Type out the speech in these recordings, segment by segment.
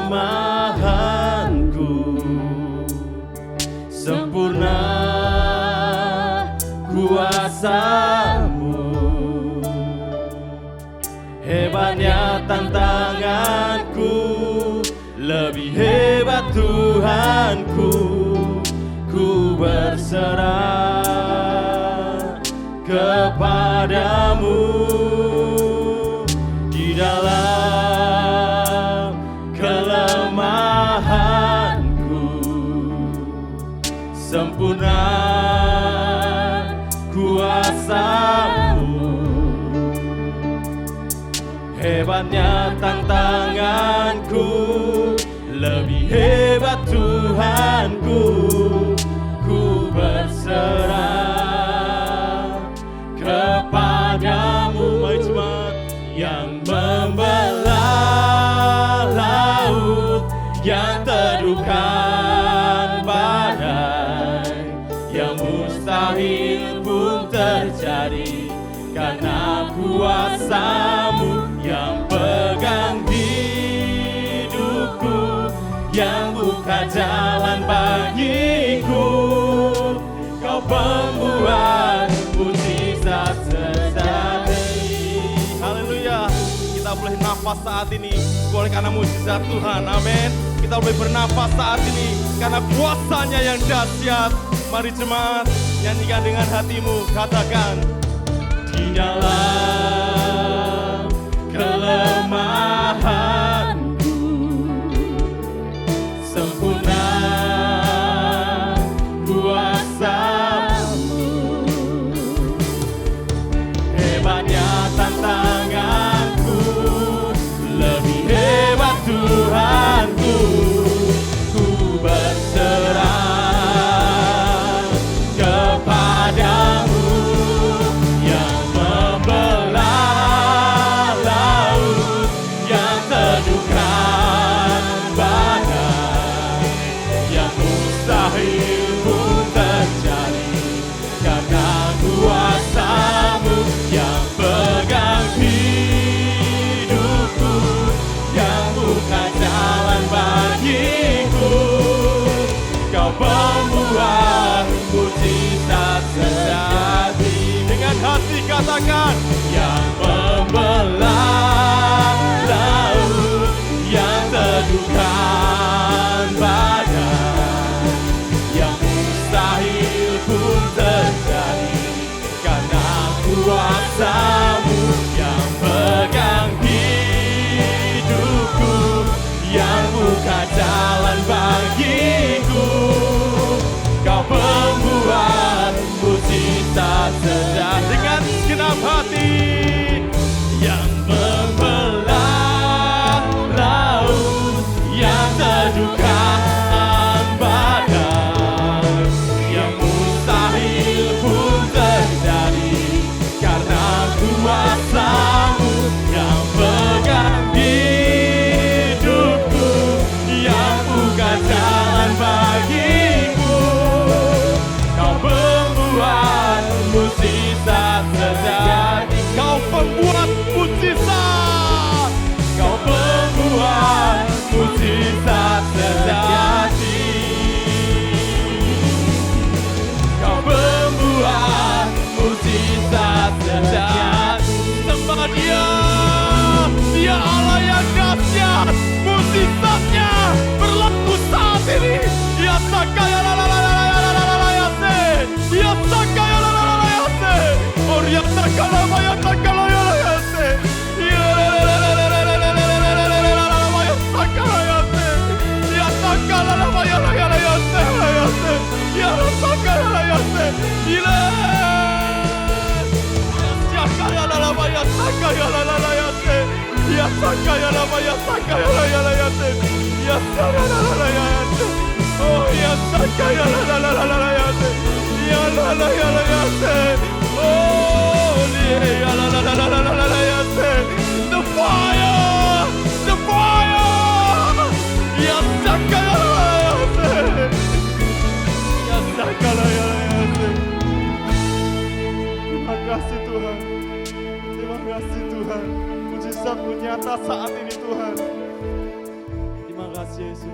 kelemahanku, sempurna kuasa-Mu. Hebatnya tantanganku, lebih hebat Tuhanku. Ku berserah kepadamu di dalam kelemahanku, sempurna kuasa-Mu. Hebatnya tantanganku, lebih hebat Tuhanku. Ku berserah kepadamu. Mari jemaat, yang membelah laut, yang teduhkan badai, yang mustahil pun terjadi karena kuasa-Mu. Yang pegang hidupku, yang buka jalan bagiku. Kau pembuat mujizat sejati. Haleluya. Kita boleh nafas saat ini, boleh karena mujizat Tuhan. Amin. Kita boleh bernafas saat ini karena kuasanya yang dahsyat. Mari jemaat, nyanyikan dengan hatimu. Katakan, di dalam kelemahanku, sempurna kuasa-Mu. Hebatnya tantanganku, lebih hebat Tuhanku. Ku berserah kepadamu, yang membelah laut, yang teduhkan badai, yang mustahil pun terjadi karena kuasa-Mu. Yang pegang hidupku, yang buka jalan bagiku. Kau pembuat mujizat sejati. Dengan hati katakan, yang membelah laut, yang teduhkan badai, yang mustahil pun terjadi karena kuasa-Mu. Yang pegang hidupku, yang buka jalan bagiku. Kau pembuat mujizat sejati. Dengan segenap hati, yang membelah laut, yang teduhkan badai, yang mustahil pun terjadi karena kuasa-Mu. Yang pegang hidupku, yang buka jalan bagiku. Kau pembuat mujizat sejati. Kau pembuat mujizat. Kau pembuat mujizat sejati. Kau pembuat mujizat sejati. Sembah Dia. Dia Allah yang dahsyat. Mujizatnya berlaku saat ini. Ya sakaya la la la la la la la la ya se. Ya sakaya la la la la ya se. Oh ya sakala ma ya sakala ya la ya se. Ya la la la la la la la la la la la la la la ma ya sakala ya se. Ya sakala la ma ya la ya la ya se ya se. Ya sakala la ya se. Ya sakala la la ma ya sakaya la la la ya se. Ya sakaya la ma ya sakaya la ya la ya se. Ya sakala la la la ya se. Oh ya sakaya la la la la la ya se. Ya la la ya la ya se. Oh ya la la la la la la la ya se. The fire, the fire. Ya sakaya la la ya se. Ya sakala ya la ya se. Terima kasih Tuhan. Terima kasih Tuhan. Mujizat-Mu nyata saat ini Tuhan. Terima kasih. Yesus.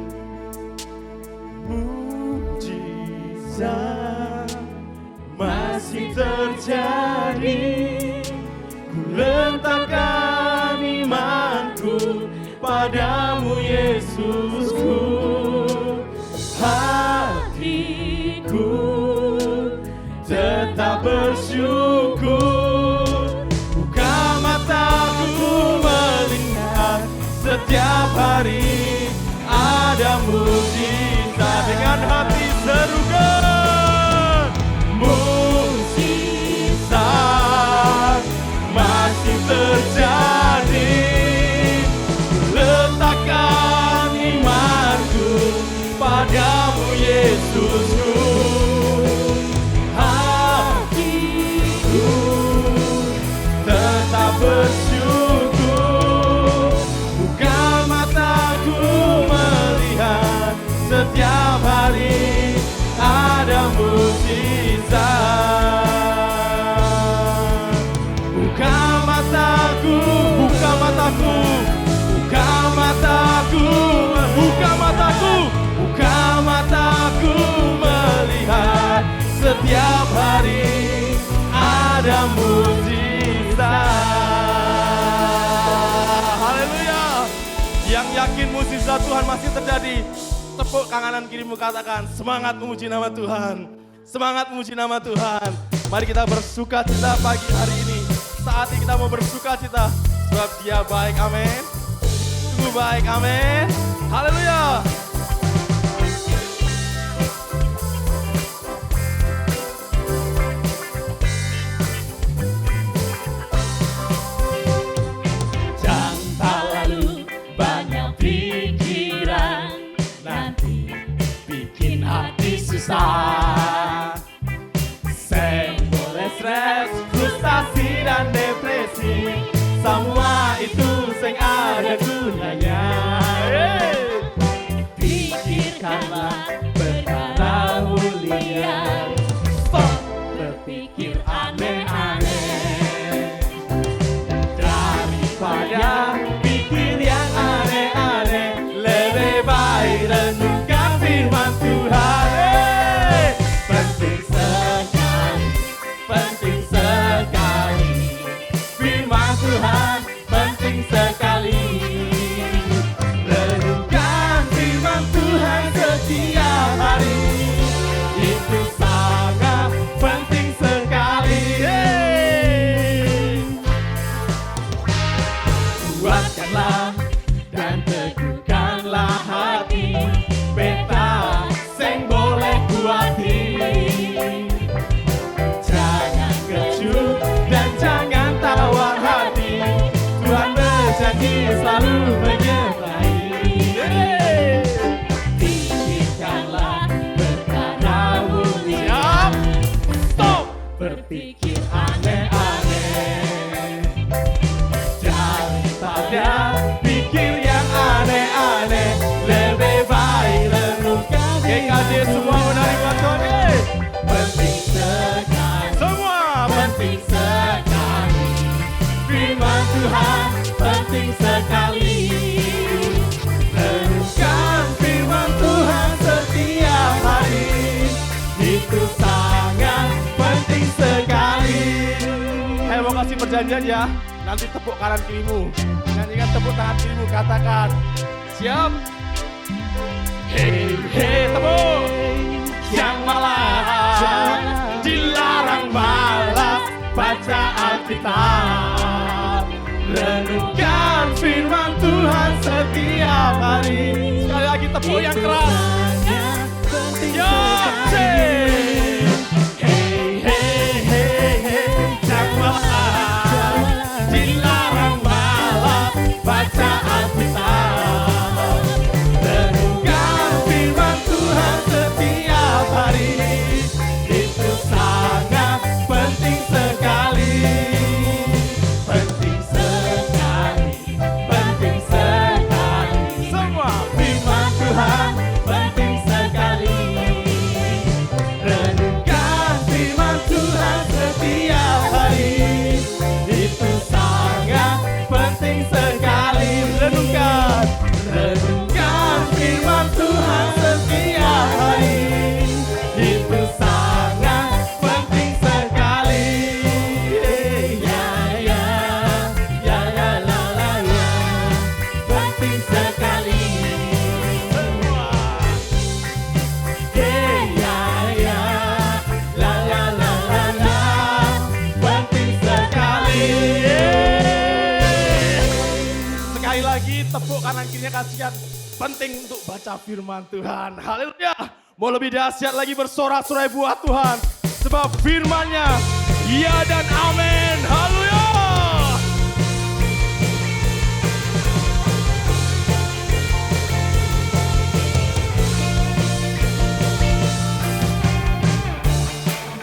Mujizat masih terjadi, ku letakkan imanku padamu Yesusku. Hatiku tetap bersyukur, buka mataku melihat setiap hari ada mujizat. Dengan hati serukan, mujizat masih terjadi, letakkan imanku padamu Yesusku. Hatiku tetap bersyukur, buka mataku melihat setiap hari ada mujizat. Buka mataku, buka mataku, buka mataku, buka mataku, buka mataku melihat setiap hari ada mujizat. Haleluya. Yang yakin mujizat Tuhan masih terjadi, tepuk kanan kirimu, katakan semangat memuji nama Tuhan. Semangat memuji nama Tuhan. Mari kita bersuka cita pagi hari ini. Saat ini kita mau bersuka cita sebab Dia baik, amin. Sungguh baik, amin. Haleluya. Jangan terlalu banyak pikiran, nanti bikin hati susah. Seng boleh stres, frustasi dan depresi, semua itu seng ada gunanya. Pikirkanlah perkara mulia, stop berpikir aneh-aneh. Daripada pikir yang aneh-aneh, lebih baik renungkan firman Tuhan. Penting sekali, firman Tuhan penting sekali. Renungkan firman Tuhan setiap hari, itu sangat penting sekali. Kuatkanlah dan teguhkanlah hati, beta seng boleh kuati. Jangan kecut dan jangan tawar hati, Tuhan berjanji selalu menyertai. Pikirkanlah perkara mulia, Siap, stop. berpikir aneh-aneh. Daripada pikir yang aneh-aneh, lebih baik renungkan. GKJ semua menerima Tuhan. Penting sekali, Semua penting sekali, firman Tuhan penting sekali. renungkan firman Tuhan setiap hari, itu sangat penting sekali. Mau kasih perjanjian ya. Nanti tepuk kanan kirimu, nyanyikan tepuk tangan kirimu, katakan siap. Hei hei tepuk. Yang malas dilarang malas baca Alkitab, renungkan firman Tuhan setiap hari. Sekali lagi tepuk yang keras. Ya, hei hei hei hei. Yang malas dilarang malas baca Alkitab, renungkan firman Tuhan setiap hari, itu sangat penting sekali. Penting sekali, penting sekali. Semua firman Tuhan penting sekali. Renungkan firman Tuhan setiap hari, itu sangat penting sekali. Renungkan, renungkan firman tepuk kanan kirinya kasihan. Penting untuk baca firman Tuhan. Haleluya. Mau lebih dahsyat lagi bersorak-sorai buat Tuhan. Sebab firman-Nya iya dan amin. Haleluya.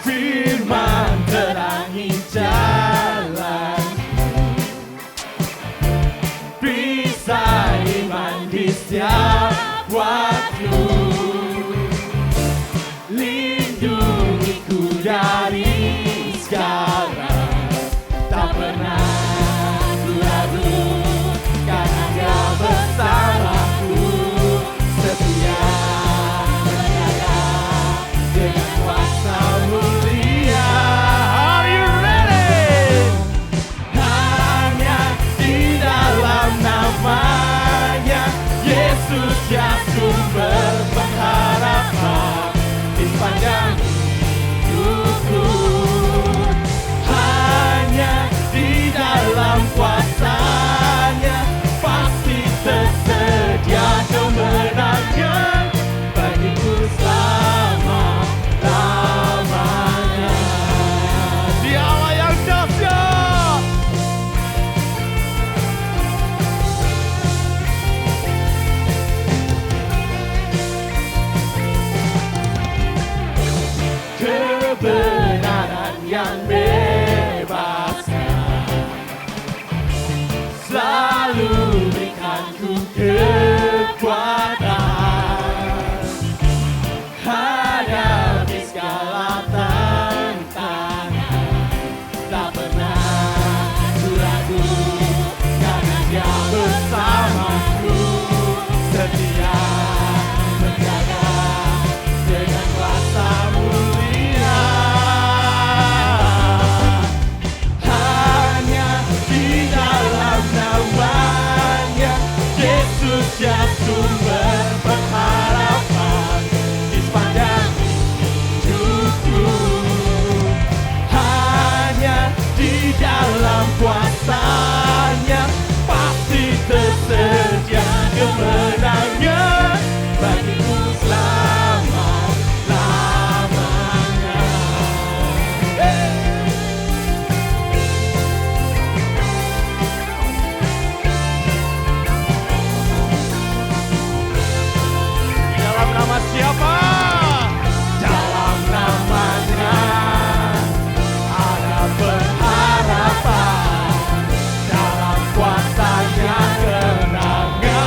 Firman terangi jalan, perisai iman di setiap waktu, lindungiku dari segala, tak pernah ku ragu, karena Dia bersamaku, setia menjaga dengan kuasa mulia. Are you ready? Hanya di dalam nama-Nya Yesus ya sumber pengharapan di sepanjang hidupku. Hanya di dalam kuasa-Nya pasti tersedia kemenangan bagiku selama-lamanya. Dia Allah yang dahsyat. Kebenaran yang bebaskan selalu berikanku kekuatan hadapi segala tantangan. Tak pernah ku ragu, karena Dia bersamaku, setia menjaga dengan kuasa mulia. Hanya di dalam nama-Nya Yesus ya sumber pengharapan di sepanjang hidupku. Hanya di dalam kuasa-Nya pasti tersedia kemenangan bagiku selama-lamanya. Dalam nama siapa? Dalam nama-Nya ada pengharapan, dalam kuasa-Nya kemenangan.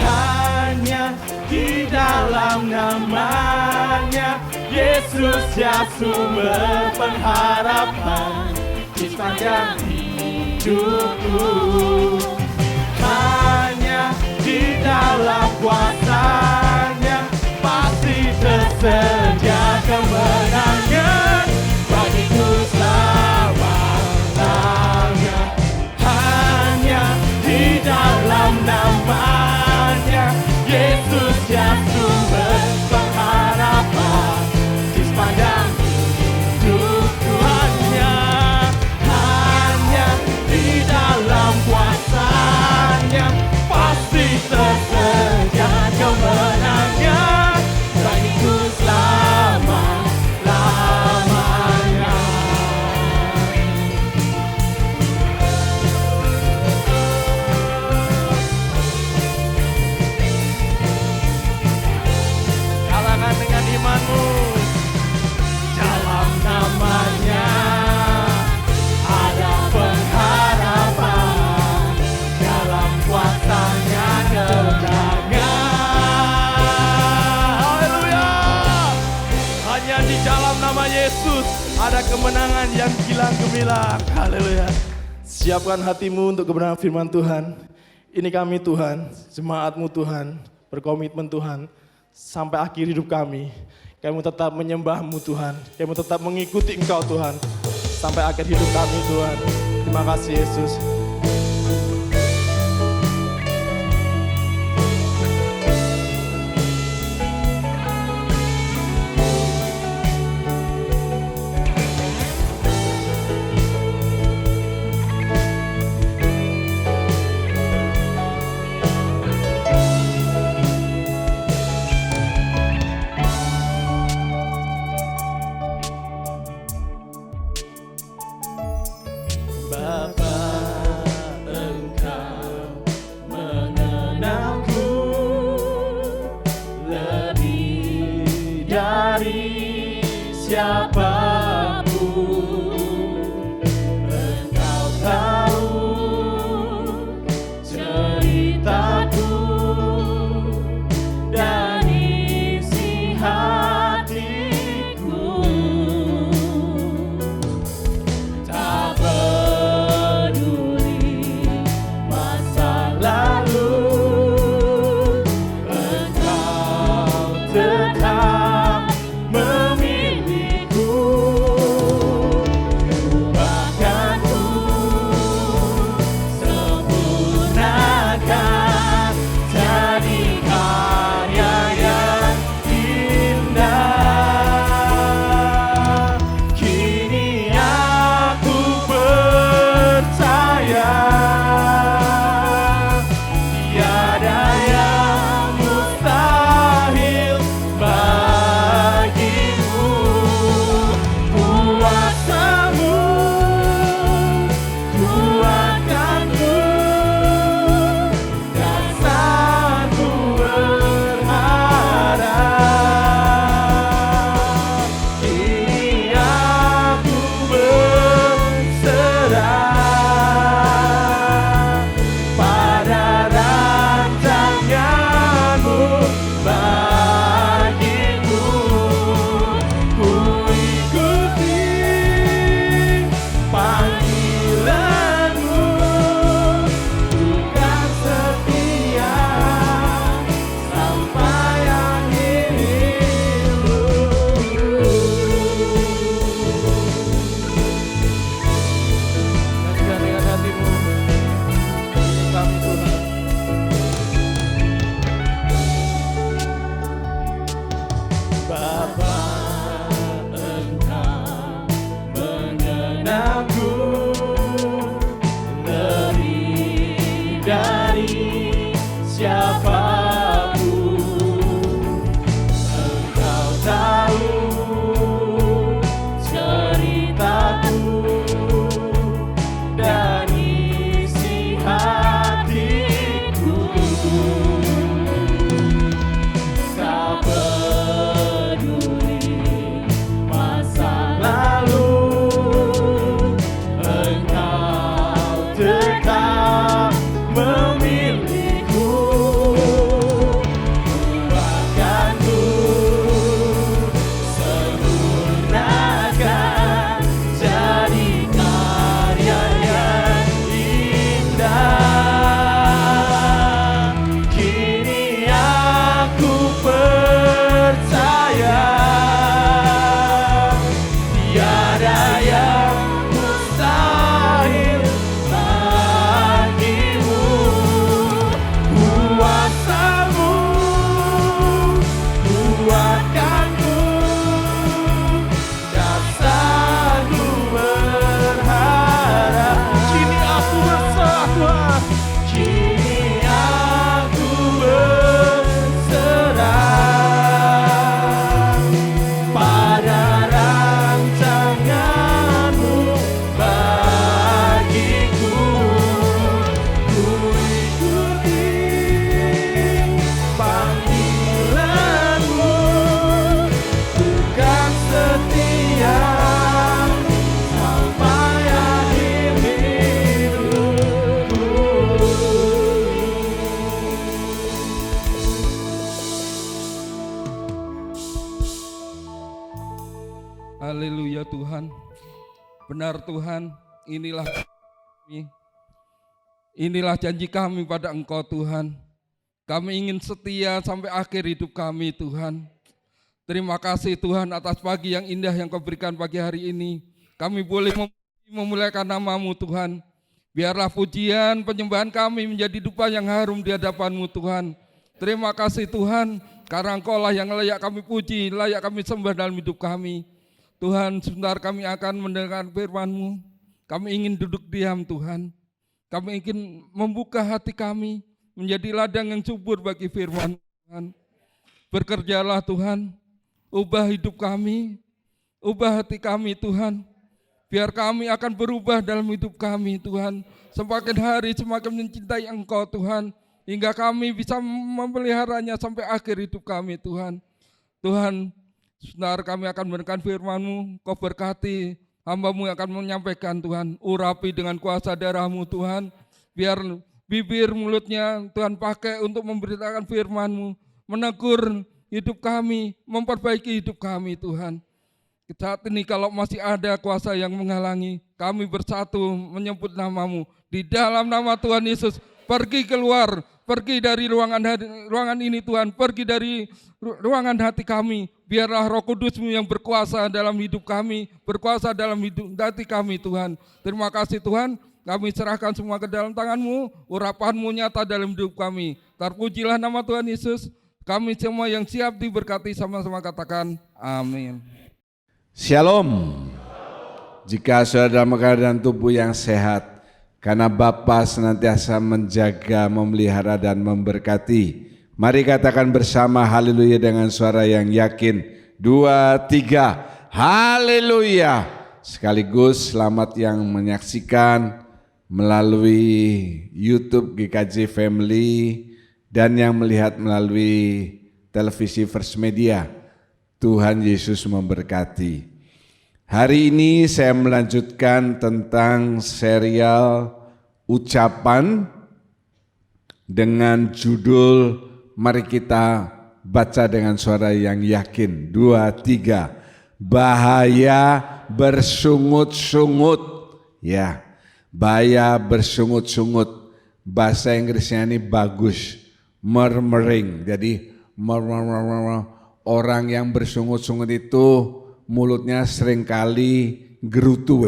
Hanya di dalam nama-Nya Yesus ya sumber pengharapan di sepanjang hidupku. Hanya di dalam kuasa-Nya pasti tersedia kemenangan bagiku selama-lamanya. Hanya di dalam nama-Nya Yesus ya sumber pengharapan di sepanjang hidupku. Hanya di dalam kuasa-Nya pasti tersedia kemenangan bagiku selama-lamanya. Katakan dengan imanmu. Dalam nama-Nya ada pengharapan, dalam kuasa-Nya kemenangan. Haleluya. Hanya di dalam nama Yesus ada kemenangan yang gilang gemilang. Haleluya. Siapkan hatimu untuk kebenaran firman Tuhan. Ini kami Tuhan, jemaat-Mu Tuhan, berkomitmen Tuhan, sampai akhir hidup kami. Kami tetap menyembah-Mu Tuhan, kami tetap mengikuti Engkau Tuhan, sampai akhir hidup kami Tuhan. Terima kasih Yesus. siapapun, Engkau tahu ceritaku dan isi hatiku. Tak peduli masa lalu, Engkau tetap memilihku. Ubahkanku, sempurnakan jadi karya yang indah. Kini aku percaya tiada yang mustahil bagimu. Kuasamu kuatkanku, dan satu berharap. Kini aku berserah pada rancangan-Mu bagiku. Ku ikuti panggilan-Mu, bukan setia sampai akhir hidupku. Dan dengan hatimu, ini kami Tuhan. Bapa, Engkau mengenalku lebih dari siapapun. Engkau tahu ceritaku dan isi hatiku. Tak peduli masa lalu, Engkau tetap memilihku. Ubahkanku, sempurnakan jadi karya yang indah. Kini aku percaya tiada yang mustahil bagimu. Kuasamu kuatkanku, dan selalu berharap. Kini aku berserah Tuhan. Kini aku berserah pada rancangan-Mu bagiku. Ku ikuti panggilan-Mu, bukan setia sampai akhir hidupku. Haleluya Tuhan. Benar Tuhan, inilah kami. Inilah janji kami pada Engkau Tuhan. Kami ingin setia sampai akhir hidup kami Tuhan. Terima kasih Tuhan atas pagi yang indah yang Kau berikan pagi hari ini. Kami boleh memuliakan nama-Mu Tuhan. Biarlah pujian penyembahan kami menjadi dupa yang harum di hadapan-Mu Tuhan. Terima kasih Tuhan, karena Engkau lah yang layak kami puji, layak kami sembah dalam hidup kami. Tuhan, sebentar kami akan mendengar firman-Mu. Kami ingin duduk diam Tuhan. Kami ingin membuka hati kami menjadi ladang yang subur bagi firman Tuhan. Bekerjalah Tuhan, ubah hidup kami, ubah hati kami Tuhan. Biar kami akan berubah dalam hidup kami Tuhan. Semakin hari semakin mencintai Engkau Tuhan. Hingga kami bisa memeliharanya sampai akhir hidup kami Tuhan. Tuhan, Sebentar kami akan memberikan firman-Mu, Kau berkati hamba-Mu yang akan menyampaikan Tuhan. Urapi dengan kuasa darah-Mu Tuhan, biar bibir mulutnya Tuhan pakai untuk memberitakan firman-Mu, menegur hidup kami, memperbaiki hidup kami Tuhan. Saat ini kalau masih ada kuasa yang menghalangi, kami bersatu menyebut nama-Mu. Di dalam nama Tuhan Yesus, pergi keluar, pergi dari ruangan ini Tuhan, pergi dari ruangan hati kami. Biarlah Roh Kudus-Mu yang berkuasa dalam hidup kami, berkuasa dalam hidup hati kami Tuhan. Terima kasih Tuhan, kami serahkan semua ke dalam tangan-Mu, urapan-Mu nyata dalam hidup kami. Terpujilah nama Tuhan Yesus, kami semua yang siap diberkati sama-sama katakan amin. Shalom. Jika saudara dalam keadaan tubuh yang sehat, karena Bapa senantiasa menjaga, memelihara dan memberkati. Mari katakan bersama haleluya dengan suara yang yakin. 2, 3, haleluya. Sekaligus selamat yang menyaksikan melalui YouTube GKJ Family dan yang melihat melalui televisi First Media. Tuhan Yesus memberkati. Hari ini saya melanjutkan tentang serial ucapan dengan judul mari kita baca dengan suara yang yakin. 2, 3, bahaya bersungut-sungut. Ya, bahaya bersungut-sungut. Bahasa Inggrisnya ini bagus, murmuring. Jadi orang yang bersungut-sungut itu mulutnya seringkali gerutu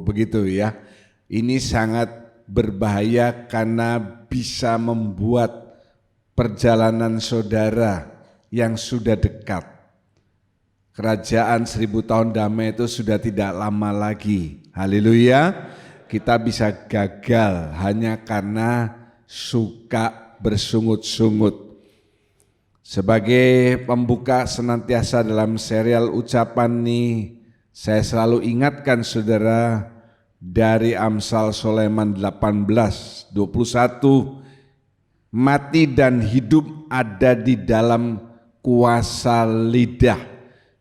begitu ya. Ini sangat berbahaya karena bisa membuat perjalanan saudara yang sudah dekat. Kerajaan 1000 tahun damai itu sudah tidak lama lagi. Haleluya. Kita bisa gagal hanya karena suka bersungut-sungut. Sebagai pembuka senantiasa dalam serial ucapan ini, saya selalu ingatkan saudara dari Amsal Sulaiman 18:21, mati dan hidup ada di dalam kuasa lidah.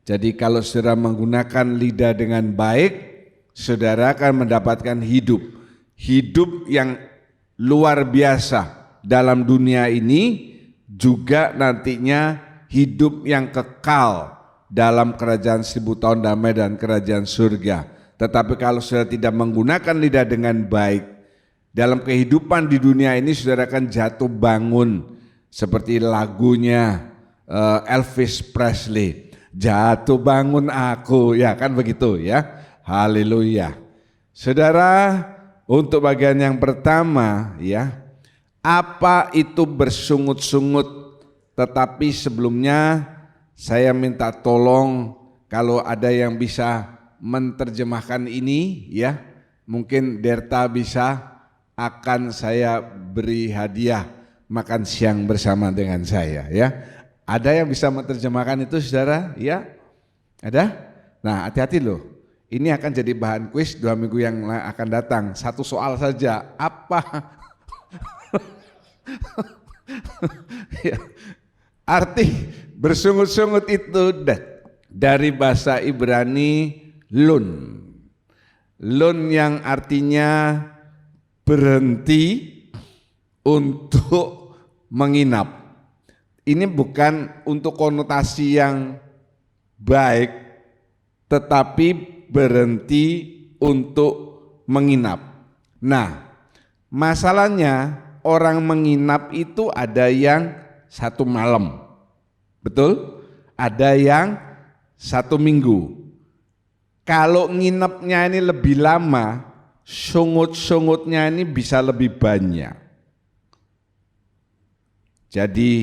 Jadi kalau saudara menggunakan lidah dengan baik, saudara akan mendapatkan hidup. Hidup yang luar biasa dalam dunia ini, juga nantinya hidup yang kekal dalam kerajaan 1000 tahun damai dan kerajaan surga. Tetapi kalau saudara tidak menggunakan lidah dengan baik, dalam kehidupan di dunia ini saudara akan jatuh bangun seperti lagunya Elvis Presley, jatuh bangun aku, ya kan begitu ya. Haleluya. Saudara, untuk bagian yang pertama ya, apa itu bersungut-sungut? Tetapi sebelumnya saya minta tolong kalau ada yang bisa menerjemahkan ini ya, mungkin Derta bisa, akan saya beri hadiah makan siang bersama dengan saya ya. Ada yang bisa menerjemahkan itu saudara ya? Ada? Nah hati-hati loh, ini akan jadi bahan kuis 2 minggu yang akan datang. 1 soal saja, apa ya, arti bersungut-sungut itu dari bahasa Ibrani lun. Lun yang artinya berhenti untuk menginap. Ini bukan untuk konotasi yang baik, tetapi berhenti untuk menginap. Nah, masalahnya orang menginap itu ada yang 1 malam, betul? Ada yang 1 minggu. Kalau nginepnya ini lebih lama, sungut-sungutnya ini bisa lebih banyak. Jadi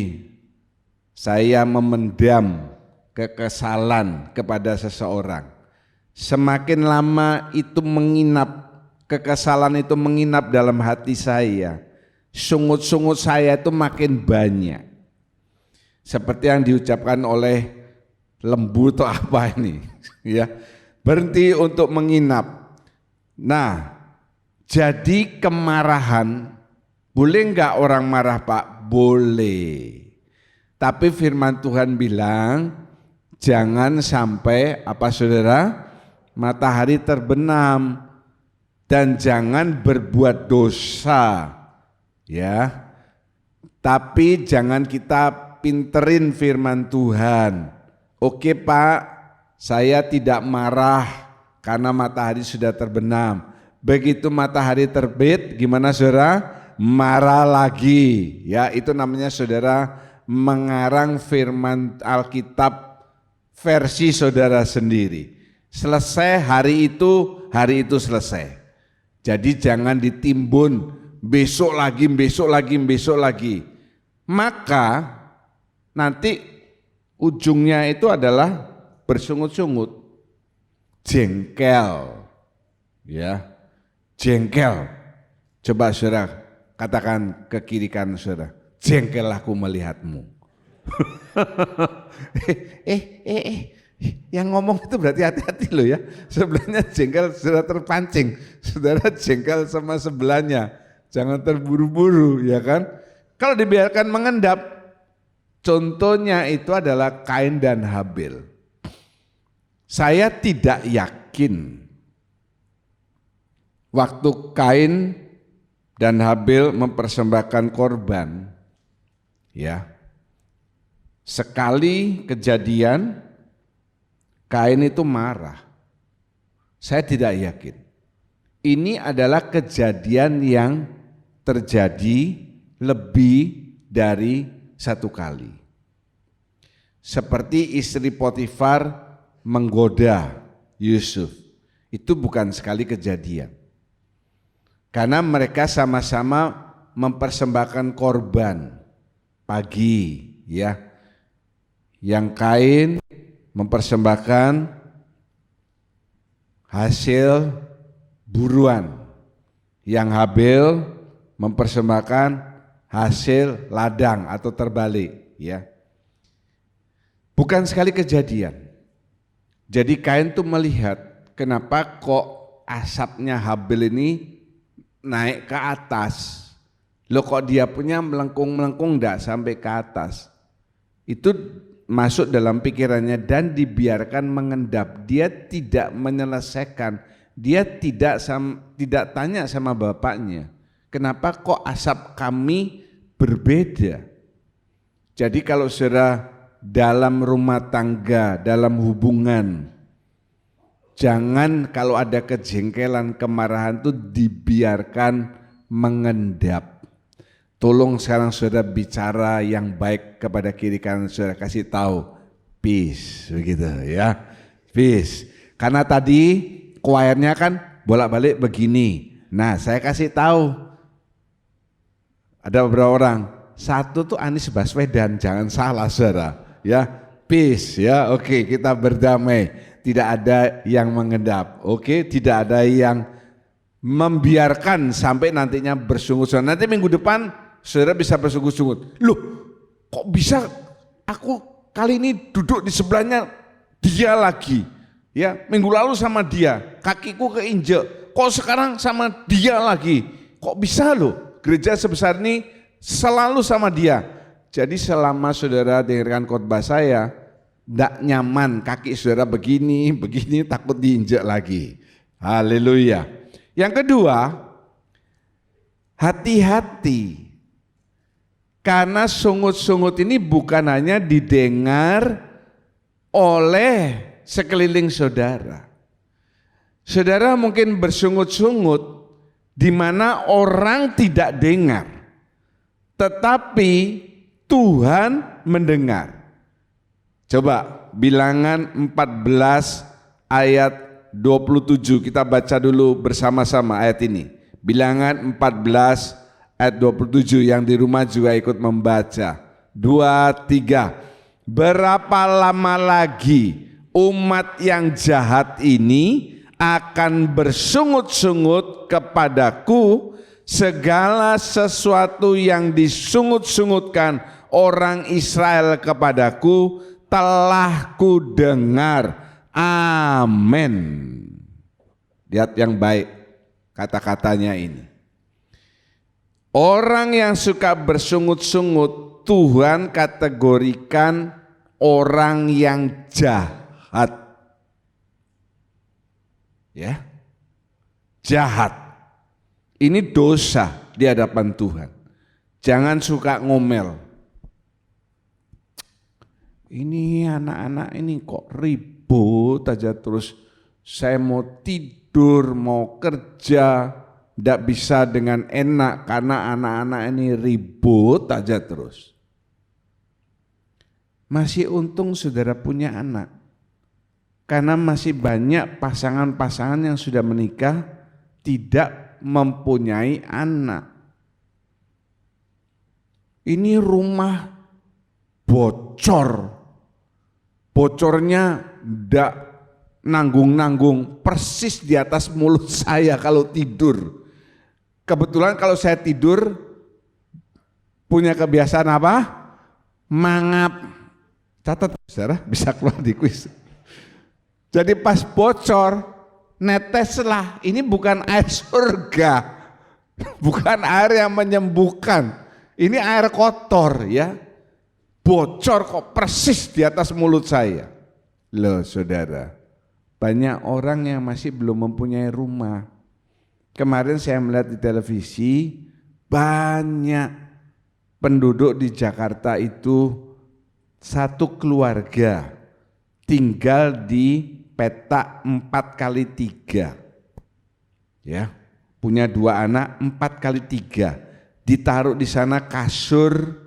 saya memendam kekesalan kepada seseorang. Semakin lama itu menginap, kekesalan itu menginap dalam hati saya, sungut-sungut saya itu makin banyak. Seperti yang diucapkan oleh lembu atau apa ini ya, berhenti untuk menginap. Nah, jadi kemarahan, boleh enggak orang marah Pak? Boleh. Tapi firman Tuhan bilang, jangan sampai apa saudara? Matahari terbenam, dan jangan berbuat dosa, ya. Tapi jangan kita pinterin firman Tuhan. Oke Pak, saya tidak marah karena matahari sudah terbenam. Begitu matahari terbit, gimana saudara? Marah lagi, ya. Itu namanya saudara mengarang firman Alkitab versi saudara sendiri. Selesai hari itu selesai. Jadi jangan ditimbun besok lagi. Maka nanti ujungnya itu adalah bersungut-sungut, jengkel, ya, jengkel. Coba saudara katakan ke kiri kanan saudara, jengkel aku melihatmu. Yang ngomong itu berarti hati-hati loh ya. Sebelahnya jengkel, saudara terpancing. Saudara jengkel sama sebelahnya. Jangan terburu-buru ya kan. Kalau dibiarkan mengendap, contohnya itu adalah Kain dan Habil. Saya tidak yakin waktu Kain dan Habil mempersembahkan korban, ya, sekali kejadian Kain itu marah. Saya tidak yakin. Ini adalah kejadian yang terjadi lebih dari satu kali. Seperti istri Potifar menggoda Yusuf. Itu bukan sekali kejadian. Karena mereka sama-sama mempersembahkan korban pagi, ya. Yang Kain mempersembahkan hasil buruan, yang Habil mempersembahkan hasil ladang atau terbalik, ya. Bukan sekali kejadian. Jadi Kain tuh melihat kenapa kok asapnya Habil ini naik ke atas. Loh kok dia punya melengkung-melengkung enggak sampai ke atas. Itu masuk dalam pikirannya dan dibiarkan mengendap. Dia tidak menyelesaikan, dia tidak tanya sama bapaknya, kenapa kok asap kami berbeda. Jadi kalau saudara dalam rumah tangga, dalam hubungan, jangan kalau ada kejengkelan, kemarahan itu dibiarkan mengendap. Tolong sekarang saudara bicara yang baik kepada kiri kanan saudara, kasih tahu peace, begitu ya, peace. Karena tadi choirnya kan bolak-balik begini. Nah saya kasih tahu, ada beberapa orang, satu tuh Anies Baswedan, jangan salah saudara, ya, peace ya, oke, kita berdamai, tidak ada yang mengendap, oke, tidak ada yang membiarkan sampai nantinya bersungut-sungut. Nanti minggu depan saudara bisa bersungut-sungut. Loh, kok bisa aku kali ini duduk di sebelahnya dia lagi? Ya, minggu lalu sama dia, kakiku keinjek. Kok sekarang sama dia lagi? Kok bisa loh? Gereja sebesar ini selalu sama dia. Jadi selama saudara dengarkan khotbah saya, tidak nyaman, kaki saudara begini, takut diinjek lagi. Haleluya. Yang kedua, hati-hati. Karena sungut-sungut ini bukan hanya didengar oleh sekeliling saudara. Saudara mungkin bersungut-sungut di mana orang tidak dengar, tetapi Tuhan mendengar. Coba Bilangan 14 ayat 27, kita baca dulu bersama-sama ayat ini. Bilangan 14 ayat 27, yang di rumah juga ikut membaca. 2, 3. Berapa lama lagi umat yang jahat ini akan bersungut-sungut kepadaku? Segala sesuatu yang disungut-sungutkan orang Israel kepadaku telah kudengar. Amin. Lihat yang baik kata-katanya ini. Orang yang suka bersungut-sungut Tuhan kategorikan orang yang jahat. Ya. Jahat. Ini dosa di hadapan Tuhan. Jangan suka ngomel. Ini anak-anak ini kok ribut aja terus. Saya mau tidur, mau kerja, tidak bisa dengan enak karena anak-anak ini ribut aja terus. Masih untung saudara punya anak. Karena masih banyak pasangan-pasangan yang sudah menikah tidak mempunyai anak. Ini rumah bocor. Bocornya tidak nanggung-nanggung, persis di atas mulut saya kalau tidur. Kebetulan kalau saya tidur punya kebiasaan apa? Mangap. Catat saudara, bisa keluar di kuis. Jadi pas bocor, neteslah. Ini bukan air surga, bukan air yang menyembuhkan. Ini air kotor ya. Bocor kok persis di atas mulut saya. Loh saudara, banyak orang yang masih belum mempunyai rumah. Kemarin saya melihat di televisi, banyak penduduk di Jakarta itu satu keluarga tinggal di petak 4x3. Ya, punya 2 anak 4x3. Ditaruh di sana kasur,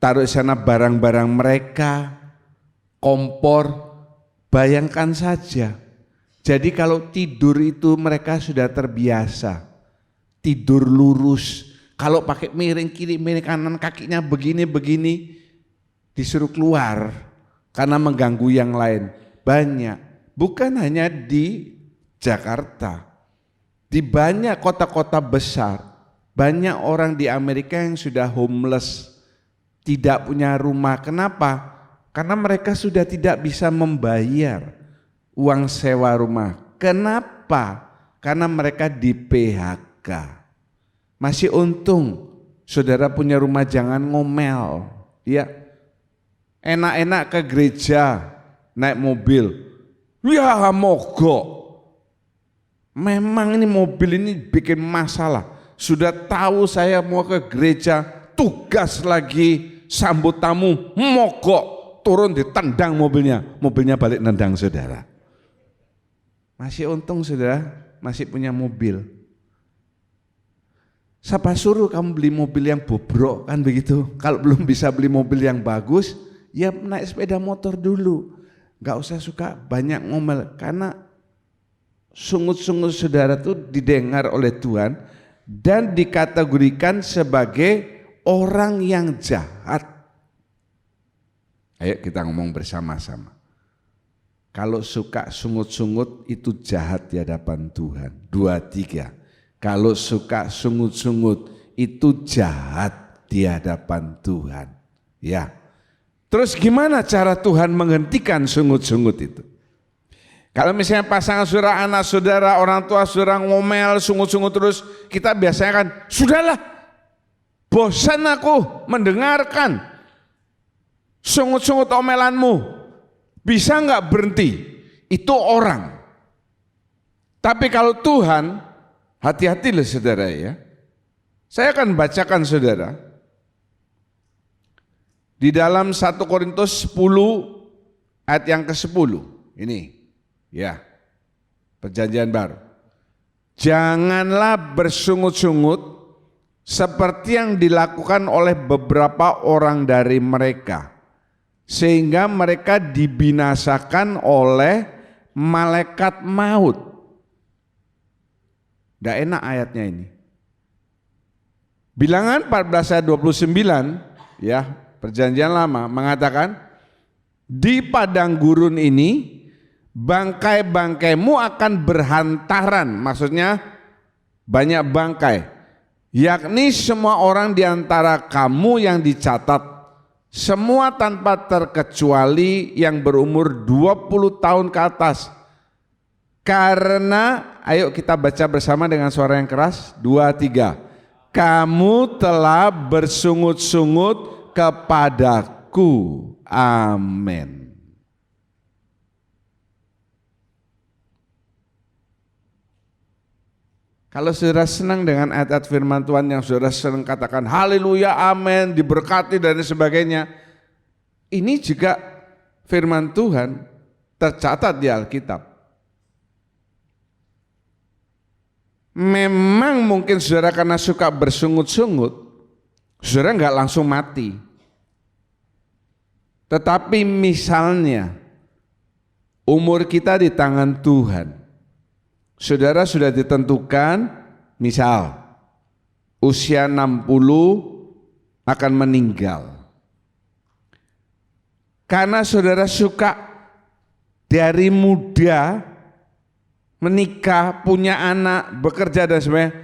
taruh di sana barang-barang mereka, kompor. Bayangkan saja. Jadi kalau tidur itu mereka sudah terbiasa. Tidur lurus. Kalau pakai miring kiri, miring kanan, kakinya begini-begini, disuruh keluar karena mengganggu yang lain. Banyak. Bukan hanya di Jakarta. Di banyak kota-kota besar. Banyak orang di Amerika yang sudah homeless. Tidak punya rumah. Kenapa? Karena mereka sudah tidak bisa membayar uang sewa rumah. Kenapa? Karena mereka di PHK. Masih untung saudara punya rumah, jangan ngomel. Ya, enak-enak ke gereja naik mobil. Ya mogok. Memang ini mobil ini bikin masalah. Sudah tahu saya mau ke gereja, tugas lagi sambut tamu, mogok. Turun ditendang mobilnya balik nendang saudara. Masih untung saudara masih punya mobil. Siapa suruh kamu beli mobil yang bobrok kan begitu? Kalau belum bisa beli mobil yang bagus, ya naik sepeda motor dulu. Gak usah suka banyak ngomel, karena sungut-sungut saudara itu didengar oleh Tuhan dan dikategorikan sebagai orang yang jahat. Ayo kita ngomong bersama-sama. Kalau suka sungut-sungut itu jahat di hadapan Tuhan. 2, 3. Kalau suka sungut-sungut itu jahat di hadapan Tuhan. Ya. Terus gimana cara Tuhan menghentikan sungut-sungut itu? Kalau misalnya pasangan saudara, anak saudara, orang tua saudara ngomel, sungut-sungut terus, kita biasanya kan, sudahlah, bosan aku mendengarkan sungut-sungut omelanmu, bisa enggak berhenti? Itu orang. Tapi kalau Tuhan, hati-hati loh saudara ya. Saya akan bacakan saudara. Di dalam 1 Korintus 10 ayat yang ke-10. Ini ya, perjanjian baru. Janganlah bersungut-sungut seperti yang dilakukan oleh beberapa orang dari mereka, sehingga mereka dibinasakan oleh malaikat maut. Tidak enak ayatnya ini. Bilangan 14 ayat 29 ya, perjanjian lama mengatakan, di padang gurun ini bangkai-bangkaimu akan berhantaran, maksudnya banyak bangkai, yakni semua orang di antara kamu yang dicatat, semua tanpa terkecuali yang berumur 20 tahun ke atas. Karena, ayo kita baca bersama dengan suara yang keras, 2, 3. kamu telah bersungut-sungut kepadaku. Amin. Kalau saudara senang dengan ayat-ayat firman Tuhan yang saudara senang katakan haleluya, amin, diberkati dan sebagainya. Ini juga firman Tuhan tercatat di Alkitab. Memang mungkin saudara karena suka bersungut-sungut, saudara nggak langsung mati. Tetapi misalnya umur kita di tangan Tuhan, saudara sudah ditentukan, misal usia 60 akan meninggal. Karena saudara suka dari muda menikah, punya anak, bekerja dan sebagainya,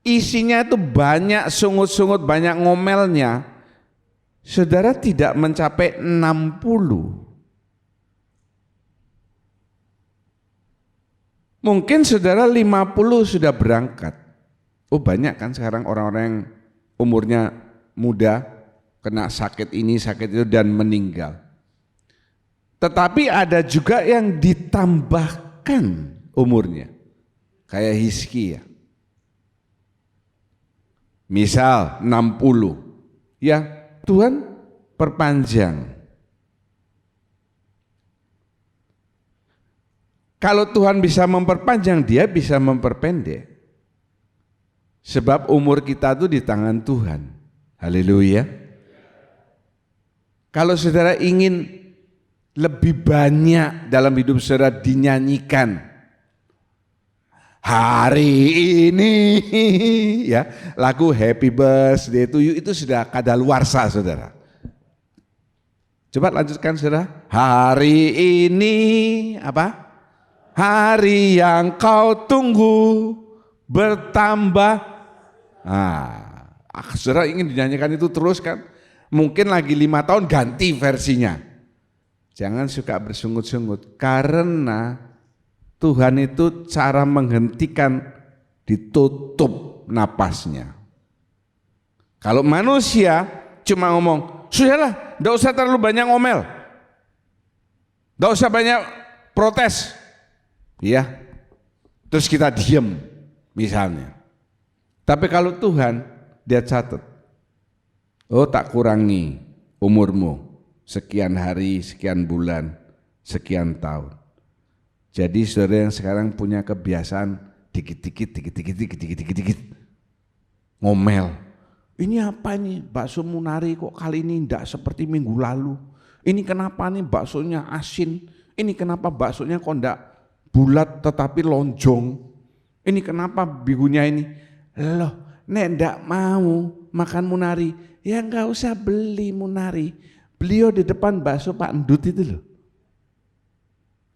isinya itu banyak sungut-sungut, banyak ngomelnya, saudara tidak mencapai 60. Mungkin saudara 50 sudah berangkat. Oh banyak kan sekarang orang-orang yang umurnya muda, kena sakit ini, sakit itu dan meninggal. Tetapi ada juga yang ditambahkan umurnya, kayak Hizkia. Misal 60, ya Tuhan perpanjang. Kalau Tuhan bisa memperpanjang, dia bisa memperpendek. Sebab umur kita itu di tangan Tuhan. Haleluya. Kalau saudara ingin lebih banyak dalam hidup saudara dinyanyikan, hari ini ya lagu Happy Birthday to You itu sudah kadaluarsa saudara. Coba lanjutkan saudara. Hari ini apa? Hari yang kau tunggu bertambah. Nah, saudara ingin dinyanyikan itu terus kan? Mungkin lagi 5 tahun ganti versinya. Jangan suka bersungut-sungut karena Tuhan itu cara menghentikan ditutup napasnya. Kalau manusia cuma ngomong, sudahlah, enggak usah terlalu banyak ngomel. Enggak usah banyak protes. Ya. Terus kita diem misalnya. Tapi kalau Tuhan dia catat. Oh, tak kurangi umurmu sekian hari, sekian bulan, sekian tahun. Jadi saudara yang sekarang punya kebiasaan dikit-dikit ngomel. Ini apa nih bakso Munari kok kali ini enggak seperti minggu lalu. Ini kenapa nih baksonya asin. Ini kenapa baksonya kok enggak bulat tetapi lonjong. Ini kenapa bigunya ini. Loh nek enggak mau makan Munari ya enggak usah beli Munari. Beliau di depan bakso Pak Endut itu loh.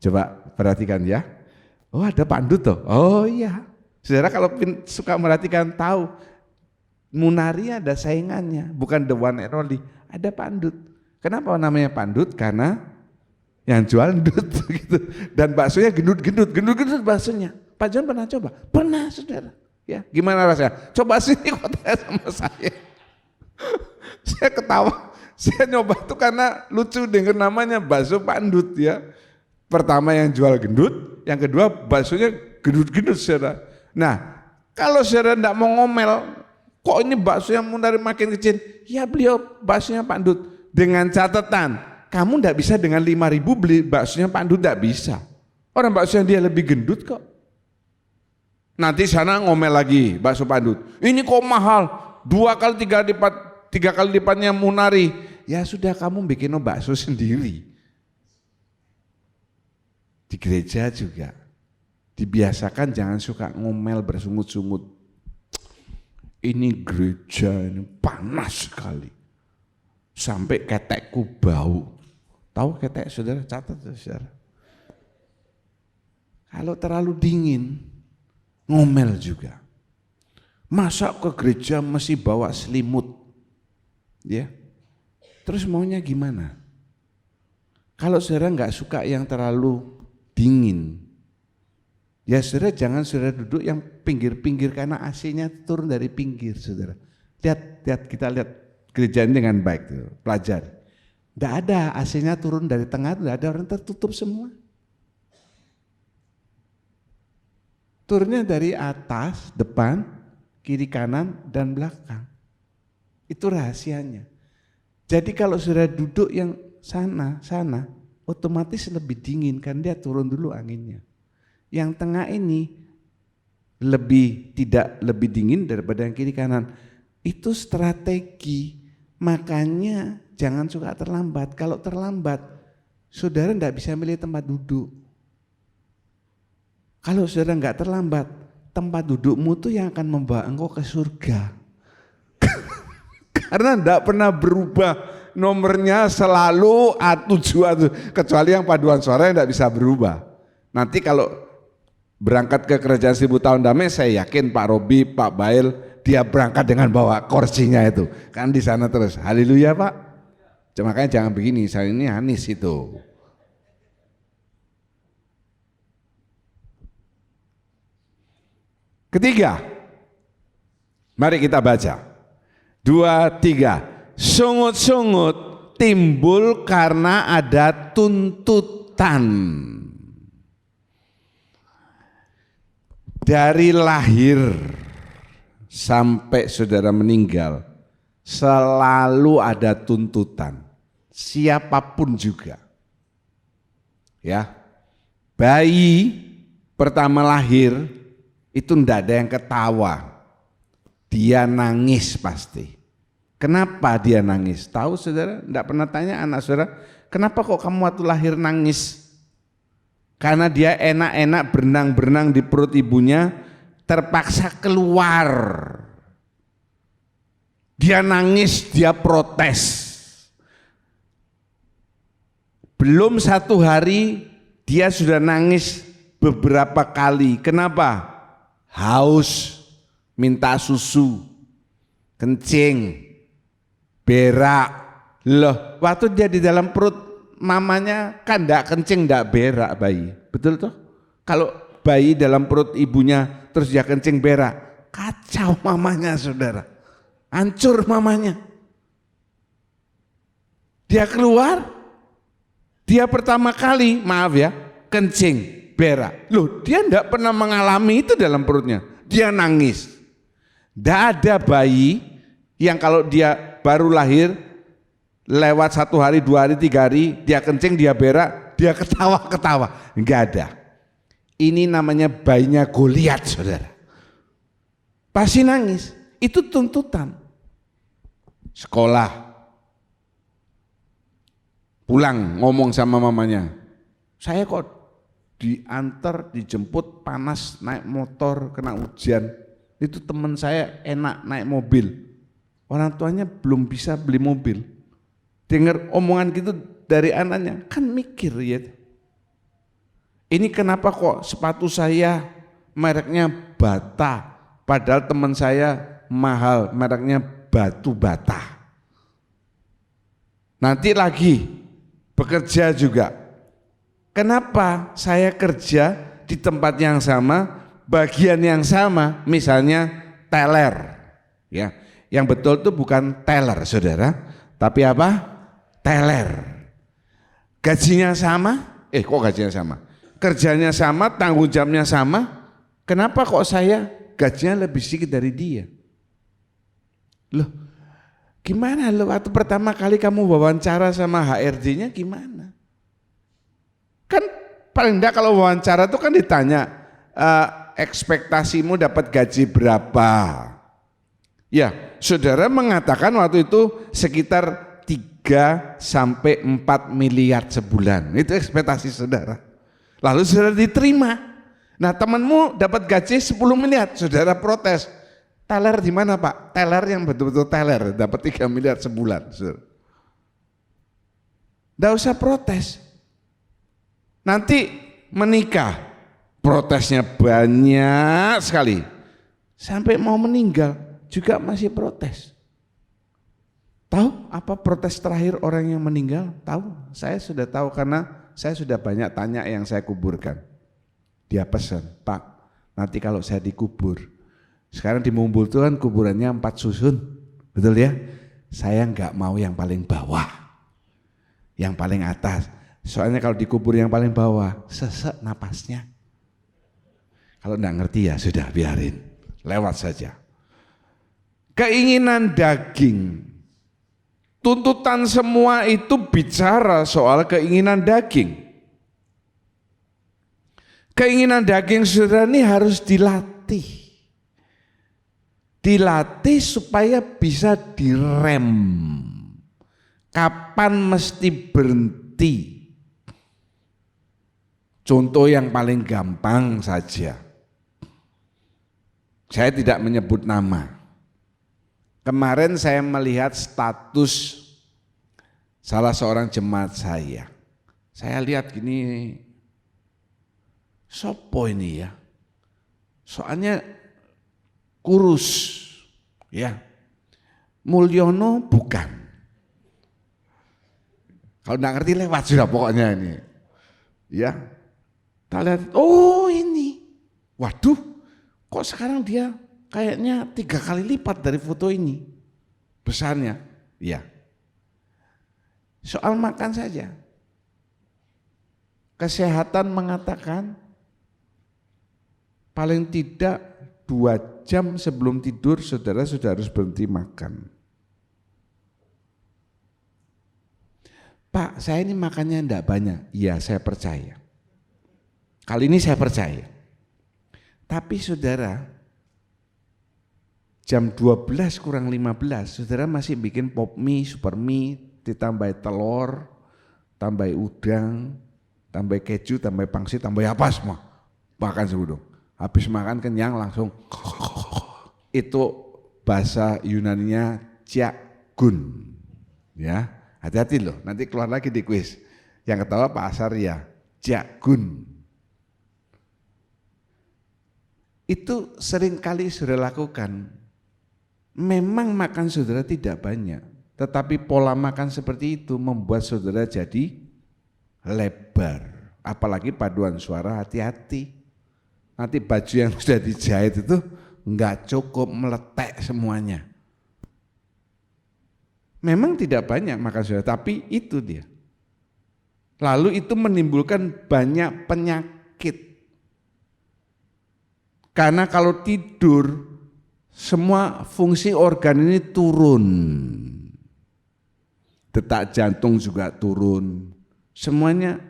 Coba perhatikan ya. Oh ada Pak Endut tuh. Oh iya. Saudara kalau suka merhatikan tahu Munari ada saingannya, bukan the one and only. Ada Pak Endut. Kenapa namanya Pak Endut? Karena yang jual endut gitu. Dan baksonya gendut-gendut baksonya. Pak John pernah coba? Pernah saudara. Ya, gimana rasanya? Coba sini kotanya sama saya. Saya ketawa. Saya nyoba itu karena lucu denger namanya bakso Pak Endut ya. Pertama yang jual gendut, yang kedua baksonya gendut-gendut saudara. Nah, kalau saudara enggak mau ngomel, kok ini bakso yang Munari makin kecil? Ya beliau baksonya Pak Endut. Dengan catatan, kamu enggak bisa dengan 5.000 beli baksonya Pak Endut, enggak bisa. Orang bakso yang dia lebih gendut kok. Nanti sana ngomel lagi bakso Pak Endut. Ini kok mahal, 2 kali 3 kali lipatnya Munari. Ya sudah kamu bikin bakso sendiri. Di gereja juga dibiasakan jangan suka ngomel bersungut-sungut. Ini gereja ini panas sekali. Sampai ketekku bau. Tahu ketek saudara? Catat saudara. Kalau terlalu dingin, ngomel juga. Masa ke gereja mesti bawa selimut? Ya. Terus maunya gimana? Kalau saudara nggak suka yang terlalu dingin, Ya saudara, jangan saudara duduk yang pinggir-pinggir karena AC-nya turun dari pinggir saudara. Lihat kita lihat gereja ini dengan baik tuh, pelajari. Tidak ada AC-nya turun dari tengah, tidak ada, orang tertutup semua. Turunnya dari atas, depan, kiri kanan, dan belakang. Itu rahasianya. Jadi kalau saudara duduk yang sana, otomatis lebih dingin kan dia turun dulu anginnya. Yang tengah ini tidak lebih dingin daripada yang kiri kanan. Itu strategi. Makanya jangan suka terlambat. Kalau terlambat, saudara tidak bisa milih tempat duduk. Kalau saudara nggak terlambat, tempat dudukmu tuh yang akan membawa engkau ke surga. Karena tidak pernah berubah, nomornya selalu A7, kecuali yang paduan suara yang tidak bisa berubah. Nanti kalau berangkat ke kerajaan 1000 tahun damai, saya yakin Pak Robi, Pak Bail, dia berangkat dengan bawa kursinya itu, kan di sana terus. Haleluya Pak. Makanya jangan begini, saya ini Anis itu. Ketiga, mari kita baca. 2, 3. Sungut-sungut timbul karena ada tuntutan. Dari lahir sampai saudara meninggal selalu ada tuntutan, siapapun juga. Ya, bayi pertama lahir itu tidak ada yang ketawa, dia nangis pasti. Kenapa dia nangis? Tahu saudara? Tidak pernah tanya anak saudara, kenapa kok kamu waktu lahir nangis? Karena dia enak-enak berenang-berenang di perut ibunya, terpaksa keluar. Dia nangis, dia protes. Belum 1 hari dia sudah nangis beberapa kali. Kenapa? Haus, minta susu, kencing, berak. Loh, waktu dia di dalam perut mamanya kan enggak kencing, enggak berak bayi. Betul toh? Kalau bayi dalam perut ibunya terus dia kencing berak, kacau mamanya saudara. Hancur mamanya. Dia keluar, dia pertama kali, maaf ya, kencing, berak. Loh, dia enggak pernah mengalami itu dalam perutnya. Dia nangis. Enggak ada bayi yang kalau dia baru lahir lewat 1 hari, 2 hari, 3 hari, dia kencing, dia berak, dia ketawa-ketawa. Enggak ada. Ini namanya bayinya Goliat, saudara. Pasti nangis. Itu tuntutan. Sekolah. Pulang ngomong sama mamanya. Saya kok diantar, dijemput, panas, naik motor, kena hujan. Itu teman saya enak naik mobil. Orang tuanya belum bisa beli mobil. Dengar omongan gitu dari anaknya, kan mikir ya. Ini kenapa kok sepatu saya mereknya Bata, padahal teman saya mahal mereknya Batu Bata. Nanti lagi bekerja juga. Kenapa saya kerja di tempat yang sama, bagian yang sama, misalnya teller, ya. Yang betul itu bukan teller, saudara, tapi apa? Teller. Gajinya sama? Kok gajinya sama? Kerjanya sama, tanggung jawabnya sama. Kenapa kok saya gajinya lebih sedikit dari dia? Loh, gimana lo waktu pertama kali kamu wawancara sama HRD-nya gimana? Kan paling enggak kalau wawancara tuh kan ditanya ekspektasimu dapat gaji berapa? Ya, saudara mengatakan waktu itu sekitar 3 sampai 4 miliar sebulan. Itu ekspektasi saudara. Lalu saudara diterima. Nah, temanmu dapat gaji 10 miliar, saudara protes. Teller di mana Pak? Teller yang betul-betul teller, dapat 3 miliar sebulan. Nggak usah protes. Nanti menikah, protesnya banyak sekali. Sampai mau meninggal juga masih protes. Tahu apa protes terakhir orang yang meninggal? Tahu? Saya sudah tahu karena saya sudah banyak tanya yang saya kuburkan. Dia pesan, Pak, nanti kalau saya dikubur, sekarang di Mumbul itu kan kuburannya 4 susun, betul ya? Saya nggak mau yang paling bawah, yang paling atas. Soalnya kalau dikubur yang paling bawah, sesek napasnya. Kalau nggak ngerti ya sudah biarin, lewat saja. Keinginan daging, tuntutan semua itu bicara soal keinginan daging. Keinginan daging saudara ini harus dilatih. Dilatih supaya bisa direm. Kapan mesti berhenti? Contoh yang paling gampang saja. Saya tidak menyebut nama. Kemarin saya melihat status salah seorang jemaat saya. Saya lihat gini, sopo ini ya? Soalnya kurus, ya. Mulyono bukan. Kalau nggak ngerti lewat sudah pokoknya ini, ya. Kita lihat, oh ini, waduh, kok sekarang dia kayaknya 3 kali lipat dari foto ini, besarnya, ya. Soal makan saja, kesehatan mengatakan paling tidak 2 jam sebelum tidur saudara sudah harus berhenti makan. Pak, saya ini makannya enggak banyak. Iya, saya percaya. Kali ini saya percaya. Tapi saudara, jam 12 kurang 15, saudara masih bikin pop mie, super mie, ditambah telur, tambah udang, tambah keju, tambah pangsit, tambah apa semua. Makan sebelum. Habis makan kenyang langsung. Itu bahasa Yunaninya jagun. Ya, hati-hati loh, nanti keluar lagi di kuis. Yang ketawa Pak Asarya, jagun. Itu sering kali saudara lakukan. Memang makan saudara tidak banyak, tetapi pola makan seperti itu membuat saudara jadi lebar. Apalagi paduan suara, hati-hati. Nanti baju yang sudah dijahit itu enggak cukup, meletek semuanya. Memang tidak banyak makan saudara, tapi itu dia. Lalu itu menimbulkan banyak penyakit. Karena kalau tidur, semua fungsi organ ini turun. Detak jantung juga turun. Semuanya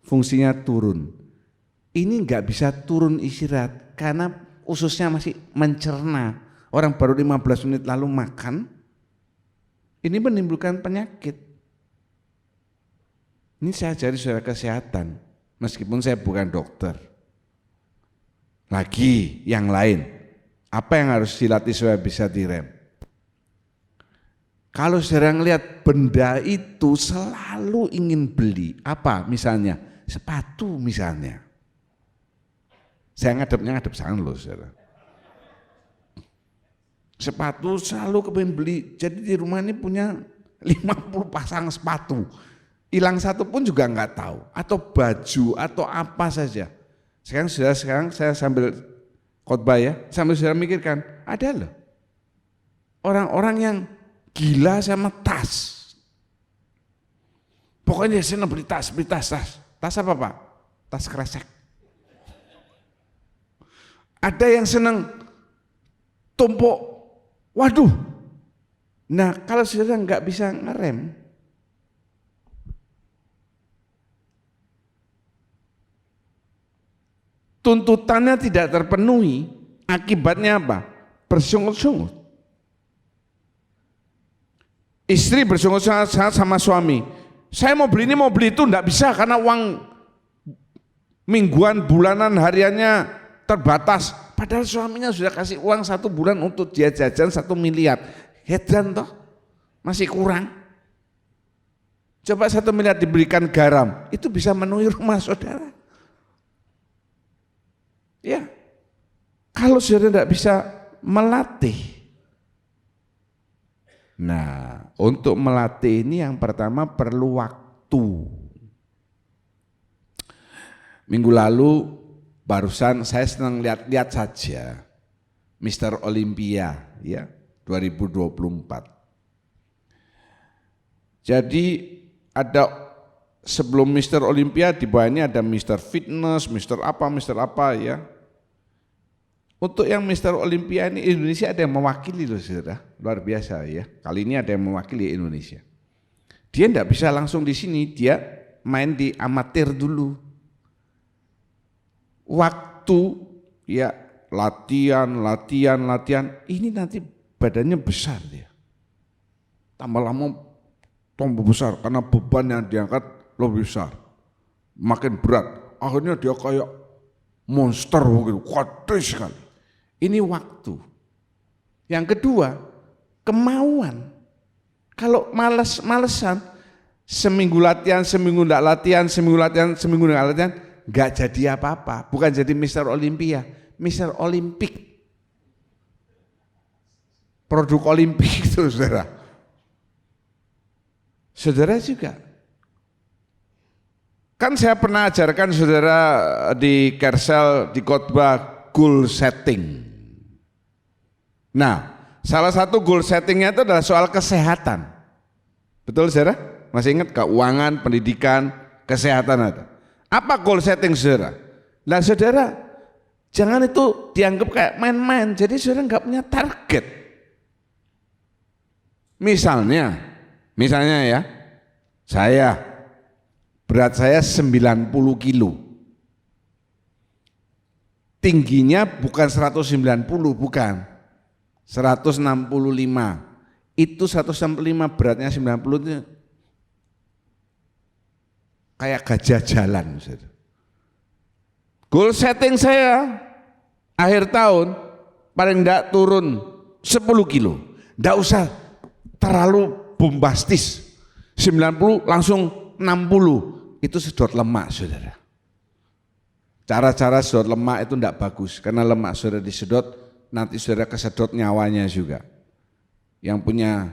fungsinya turun. Ini enggak bisa turun istirahat karena ususnya masih mencerna. Orang baru 15 menit lalu makan, ini menimbulkan penyakit. Ini saya ajari saudara kesehatan, meskipun saya bukan dokter. Lagi yang lain, apa yang harus dilatih supaya bisa direm? Kalau saudara ngelihat benda itu selalu ingin beli, apa misalnya? Sepatu misalnya. Saya ngadep sana loh saudara. Sepatu selalu kepengen beli, jadi di rumah ini punya 50 pasang sepatu. Hilang satu pun juga enggak tahu, atau baju atau apa saja. Sekarang saya sambil khotbah ya, sambil saya mikirkan, ada loh orang-orang yang gila sama tas. Pokoknya saya beli tas. Tas apa Pak? Tas kresek. Ada yang senang tumpuk, waduh. Nah kalau saudara nggak bisa ngerem, tuntutannya tidak terpenuhi, akibatnya apa? Bersungut-sungut. Istri bersungut-sungut sama suami, saya mau beli ini mau beli itu, enggak bisa karena uang mingguan, bulanan, hariannya terbatas. Padahal suaminya sudah kasih uang 1 bulan untuk dia jajan 1 miliar. Hedan toh, masih kurang. Coba 1 miliar diberikan garam, itu bisa memenuhi rumah saudara. Ya, kalau saudara tidak bisa melatih. Nah, untuk melatih ini yang pertama perlu waktu. Minggu lalu barusan saya senang lihat-lihat saja Mister Olympia ya 2024. Jadi ada sebelum Mister Olympia di bawah ini ada Mister Fitness, Mister apa ya. Untuk yang Mister Olympia ini Indonesia ada yang mewakili loh saudara, luar biasa ya. Kali ini ada yang mewakili Indonesia. Dia enggak bisa langsung di sini, dia main di amatir dulu. Waktu ya latihan, ini nanti badannya besar dia. Tambah lama tambah besar karena beban yang diangkat lebih besar. Makin berat, akhirnya dia kayak monster begitu, kuat sekali. Ini waktu. Yang kedua, kemauan. Kalau malesan, seminggu latihan, seminggu enggak latihan, seminggu latihan, seminggu enggak latihan, enggak jadi apa-apa. Bukan jadi Mister Olympia, Mister Olimpik. Produk Olimpik itu saudara. Saudara juga. Kan saya pernah ajarkan saudara di Kersel, di khotbah goal setting. Nah, salah satu goal settingnya itu adalah soal kesehatan. Betul saudara? Masih ingat keuangan, pendidikan, kesehatan ada. Apa goal setting saudara? Nah saudara, jangan itu dianggap kayak main-main, jadi saudara nggak punya target. Misalnya ya, berat saya 90 kilo. Tingginya bukan 190, bukan. 165. Itu 165 beratnya 90 itu kayak gajah jalan. Goal setting saya akhir tahun paling enggak turun 10 kilo. Enggak usah terlalu bombastis. 90 langsung 60. Itu sedot lemak saudara. Cara-cara sedot lemak itu enggak bagus karena lemak saudara disedot nanti saudara kesedot nyawanya juga. Yang punya,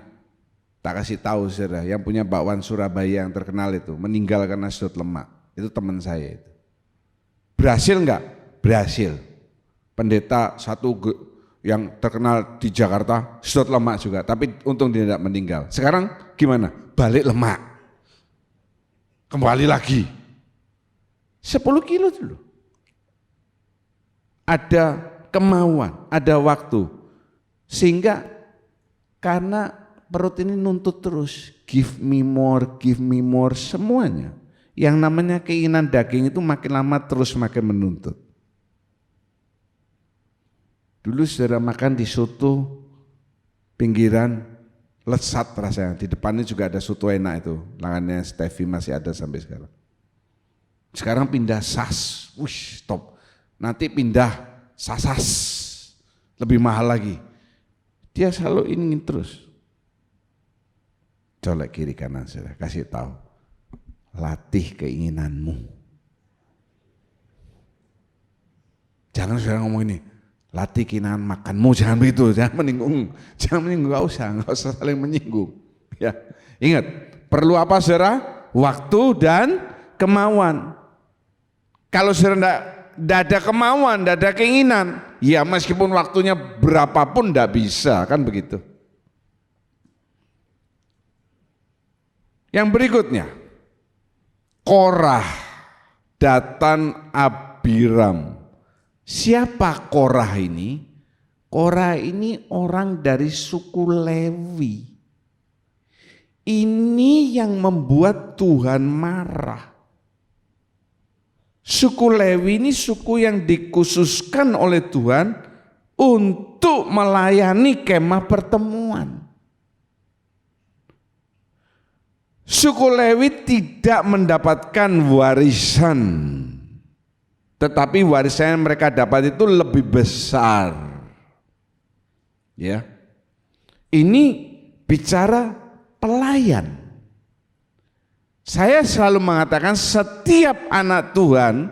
tak kasih tahu saudara, yang punya bakwan Surabaya yang terkenal itu meninggal karena sedot lemak. Itu teman saya itu. Berhasil enggak? Berhasil. Pendeta satu yang terkenal di Jakarta sedot lemak juga, tapi untung dia tidak meninggal. Sekarang gimana? Balik lemak. Kembali lagi. 10 kilo dulu. Ada kemauan, ada waktu, sehingga karena perut ini nuntut terus, give me more, semuanya. Yang namanya keinginan daging itu makin lama terus makin menuntut. Dulu saudara makan di soto pinggiran, lezat rasanya. Di depannya juga ada soto enak itu, langgannya Steffi masih ada sampai sekarang. Sekarang pindah SAS, wush, top. Nanti pindah Sasas, lebih mahal lagi. Dia selalu ingin terus. Colek kiri kanan saudara, kasih tahu. Latih keinginanmu. Jangan saudara ngomong ini, latih keinginan makanmu, jangan begitu, jangan menyinggung, nggak usah saling menyinggung. Ya, ingat, perlu apa saudara? Waktu dan kemauan. Kalau saudara tidak ada kemauan, tidak ada keinginan, ya meskipun waktunya berapapun tidak bisa, kan begitu. Yang berikutnya, Korah, Datan, Abiram. Siapa Korah ini? Korah ini orang dari suku Lewi. Ini yang membuat Tuhan marah. Suku Lewi ini suku yang dikhususkan oleh Tuhan untuk melayani kemah pertemuan. Suku Lewi tidak mendapatkan warisan, tetapi warisan yang mereka dapat itu lebih besar. Ya, ini bicara pelayan. Saya selalu mengatakan setiap anak Tuhan,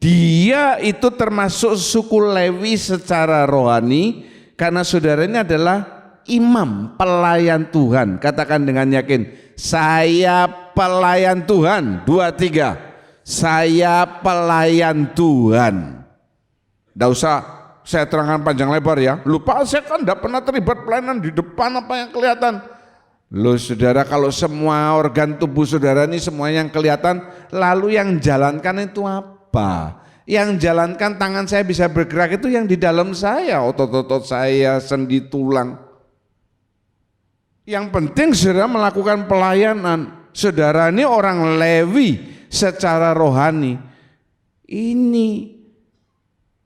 dia itu termasuk suku Lewi secara rohani, karena saudara ini adalah imam, pelayan Tuhan. Katakan dengan yakin, saya pelayan Tuhan. 2, 3. saya pelayan Tuhan. Tidak usah saya terangkan panjang lebar ya. Lupa, saya kan tidak pernah terlibat pelayanan di depan apa yang kelihatan. Loh saudara, kalau semua organ tubuh saudara ini semua yang kelihatan, lalu yang jalankan itu apa? Yang jalankan tangan saya bisa bergerak itu yang di dalam saya, otot-otot saya, sendi tulang. Yang penting saudara melakukan pelayanan. Saudara ini orang Lewi secara rohani. Ini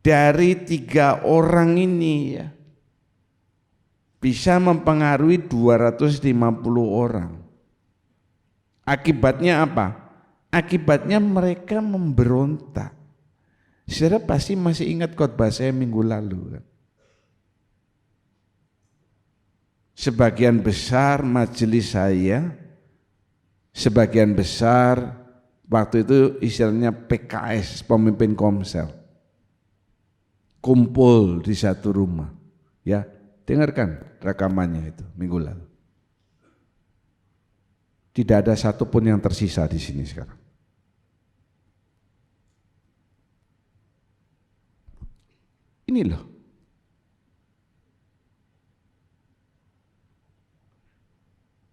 dari 3 orang ini ya, bisa mempengaruhi 250 orang. Akibatnya apa? Akibatnya mereka memberontak. Saudara pasti masih ingat khotbah saya minggu lalu kan? Sebagian besar majelis saya, sebagian besar waktu itu istilahnya PKS, pemimpin Komsel, kumpul di satu rumah. Ya, dengarkan rekamannya itu minggu lalu. Tidak ada satupun yang tersisa di sini sekarang. Ini loh.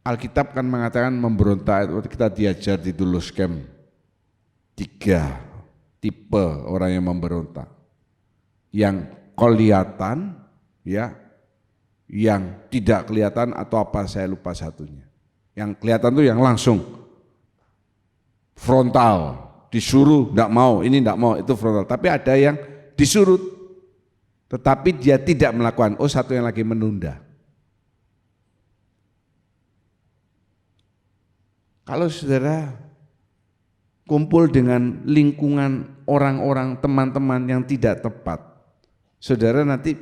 Alkitab kan mengatakan memberontak itu kita diajar di Dulus Camp 3 tipe orang yang memberontak. Yang kelihatan ya, yang tidak kelihatan atau apa saya lupa satunya. Yang kelihatan tuh yang langsung frontal, disuruh enggak mau, ini enggak mau, itu frontal. Tapi ada yang disuruh tetapi dia tidak melakukan. Oh, satu yang lagi menunda. Kalau saudara kumpul dengan lingkungan orang-orang, teman-teman yang tidak tepat, saudara nanti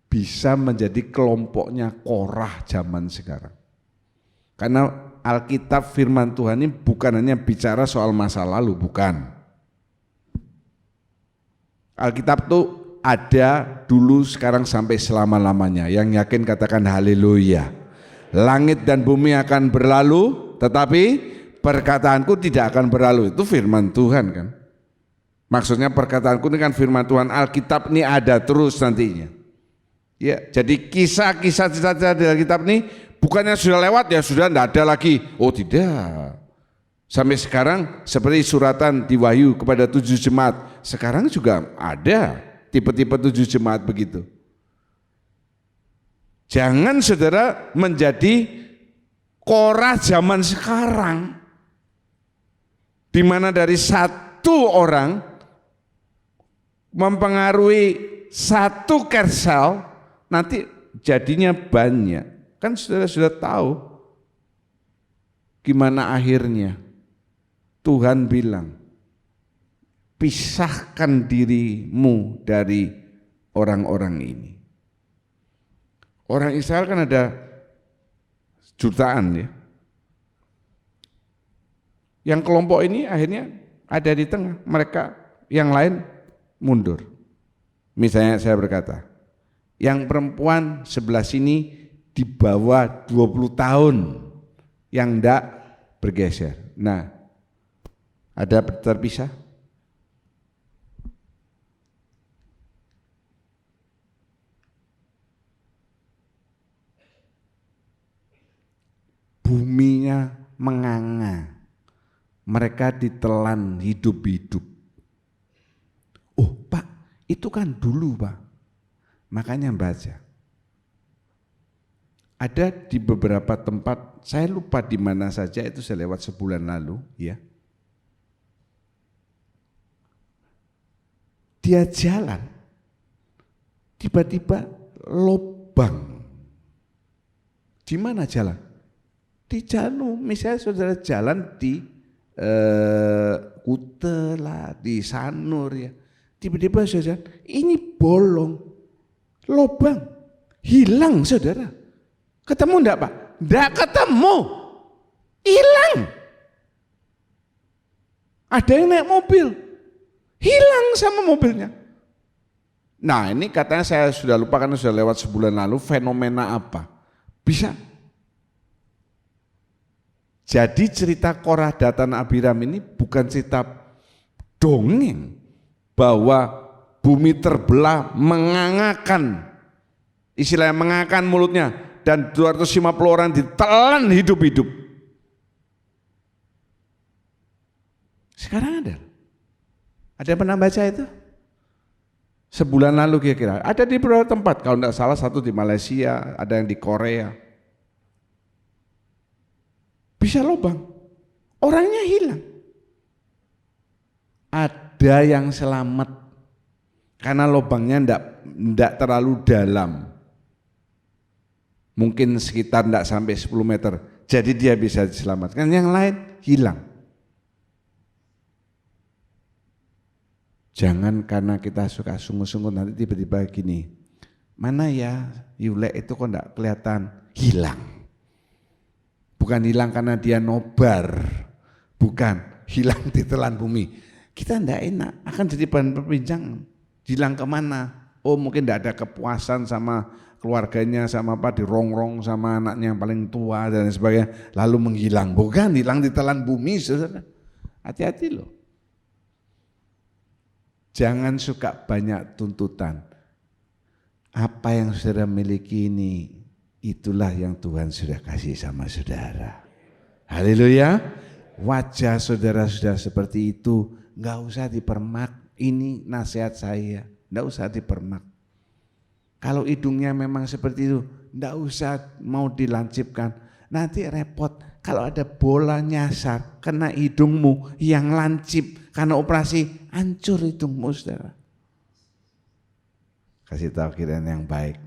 bisa menjadi kelompoknya Korah zaman sekarang. Karena Alkitab firman Tuhan ini bukan hanya bicara soal masa lalu, bukan. Alkitab tuh ada dulu, sekarang, sampai selama-lamanya. Yang yakin katakan haleluya. Langit dan bumi akan berlalu, tetapi perkataanku tidak akan berlalu. Itu firman Tuhan kan. Maksudnya perkataanku ini kan firman Tuhan. Alkitab ini ada terus nantinya. Ya, jadi kisah-kisah di Alkitab ini bukannya sudah lewat ya sudah tidak ada lagi. Oh tidak. Sampai sekarang seperti suratan di Wahyu kepada 7 jemaat. Sekarang juga ada tipe-tipe 7 jemaat begitu. Jangan saudara menjadi Korah zaman sekarang, di mana dari 1 orang mempengaruhi 1 kersel, nanti jadinya banyak. Kan saudara sudah tahu gimana akhirnya. Tuhan bilang, pisahkan dirimu dari orang-orang ini. Orang Israel kan ada jutaan ya. Yang kelompok ini akhirnya ada di tengah, mereka yang lain mundur. Misalnya saya berkata, yang perempuan sebelah sini di bawah 20 tahun yang enggak bergeser. Nah, ada terpisah? Buminya menganga, mereka ditelan hidup-hidup. Oh Pak, itu kan dulu Pak, makanya baca. Ada di beberapa tempat, saya lupa di mana saja, itu saya lewat sebulan lalu ya. Dia jalan, tiba-tiba lobang. Di mana jalan? Di Janu, misalnya saudara jalan di Kute lah, di Sanur ya. Tiba-tiba saudara, ini bolong, lobang, hilang saudara. Ketemu enggak Pak? Enggak ketemu, hilang. Ada yang naik mobil, hilang sama mobilnya. Nah ini katanya saya sudah lupa karena sudah lewat sebulan lalu, fenomena apa? Bisa. Jadi cerita Korah, Datan, Abiram ini bukan cerita dongeng bahwa bumi terbelah mengangakan, istilahnya mengangakan mulutnya, dan 250 orang ditelan hidup-hidup. Sekarang ada yang pernah baca itu? Sebulan lalu kira-kira, ada di beberapa tempat, kalau tidak salah satu di Malaysia, ada yang di Korea. Bisa lubang, orangnya hilang. Ada yang selamat, karena lubangnya tidak terlalu dalam. Mungkin sekitar tidak sampai 10 meter, jadi dia bisa diselamatkan, yang lain hilang. Jangan karena kita suka sungguh-sungguh nanti tiba-tiba gini, mana ya Yule itu kok enggak kelihatan, hilang. Bukan hilang karena dia nobar, bukan hilang ditelan bumi. Kita enggak enak, akan jadi bahan perbincangan. Hilang kemana? Oh mungkin enggak ada kepuasan sama keluarganya, sama apa dirongrong sama anaknya yang paling tua dan sebagainya, lalu menghilang. Bukan hilang ditelan bumi, saudara. Hati-hati loh. Jangan suka banyak tuntutan. Apa yang saudara miliki ini, itulah yang Tuhan sudah kasih sama saudara. Haleluya. Wajah saudara sudah seperti itu, enggak usah dipermak. Ini nasihat saya, enggak usah dipermak. Kalau hidungnya memang seperti itu, enggak usah mau dilancipkan. Nanti repot kalau ada bola nyasar kena hidungmu yang lancip karena operasi, hancur hidungmu saudara. Kasih tahu kiraan yang baik.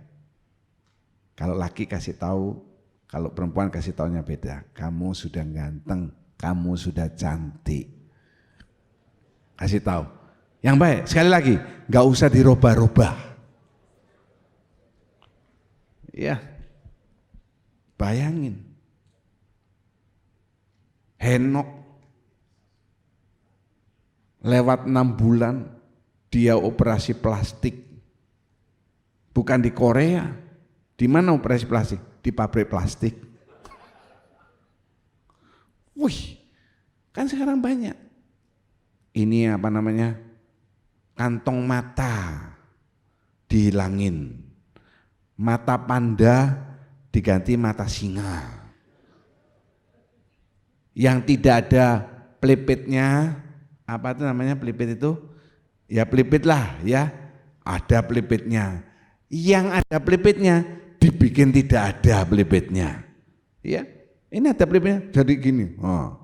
Kalau laki kasih tahu, kalau perempuan kasih taunya beda. Kamu sudah ganteng, kamu sudah cantik. Kasih tahu. Yang baik, sekali lagi, gak usah dirubah-rubah. Ya, bayangin. Henok lewat 6 bulan dia operasi plastik. Bukan di Korea. Di mana operasi plastik? Di pabrik plastik. Wih, kan sekarang banyak. Ini apa namanya? Kantong mata dihilangin. Mata panda diganti mata singa. Yang tidak ada pelipitnya, apa itu namanya pelipit itu? Ya pelipit lah ya, ada pelipitnya. Yang ada pelipitnya dibikin tidak ada pelipitnya. Ya, ini ada pelipitnya jadi gini. Oh.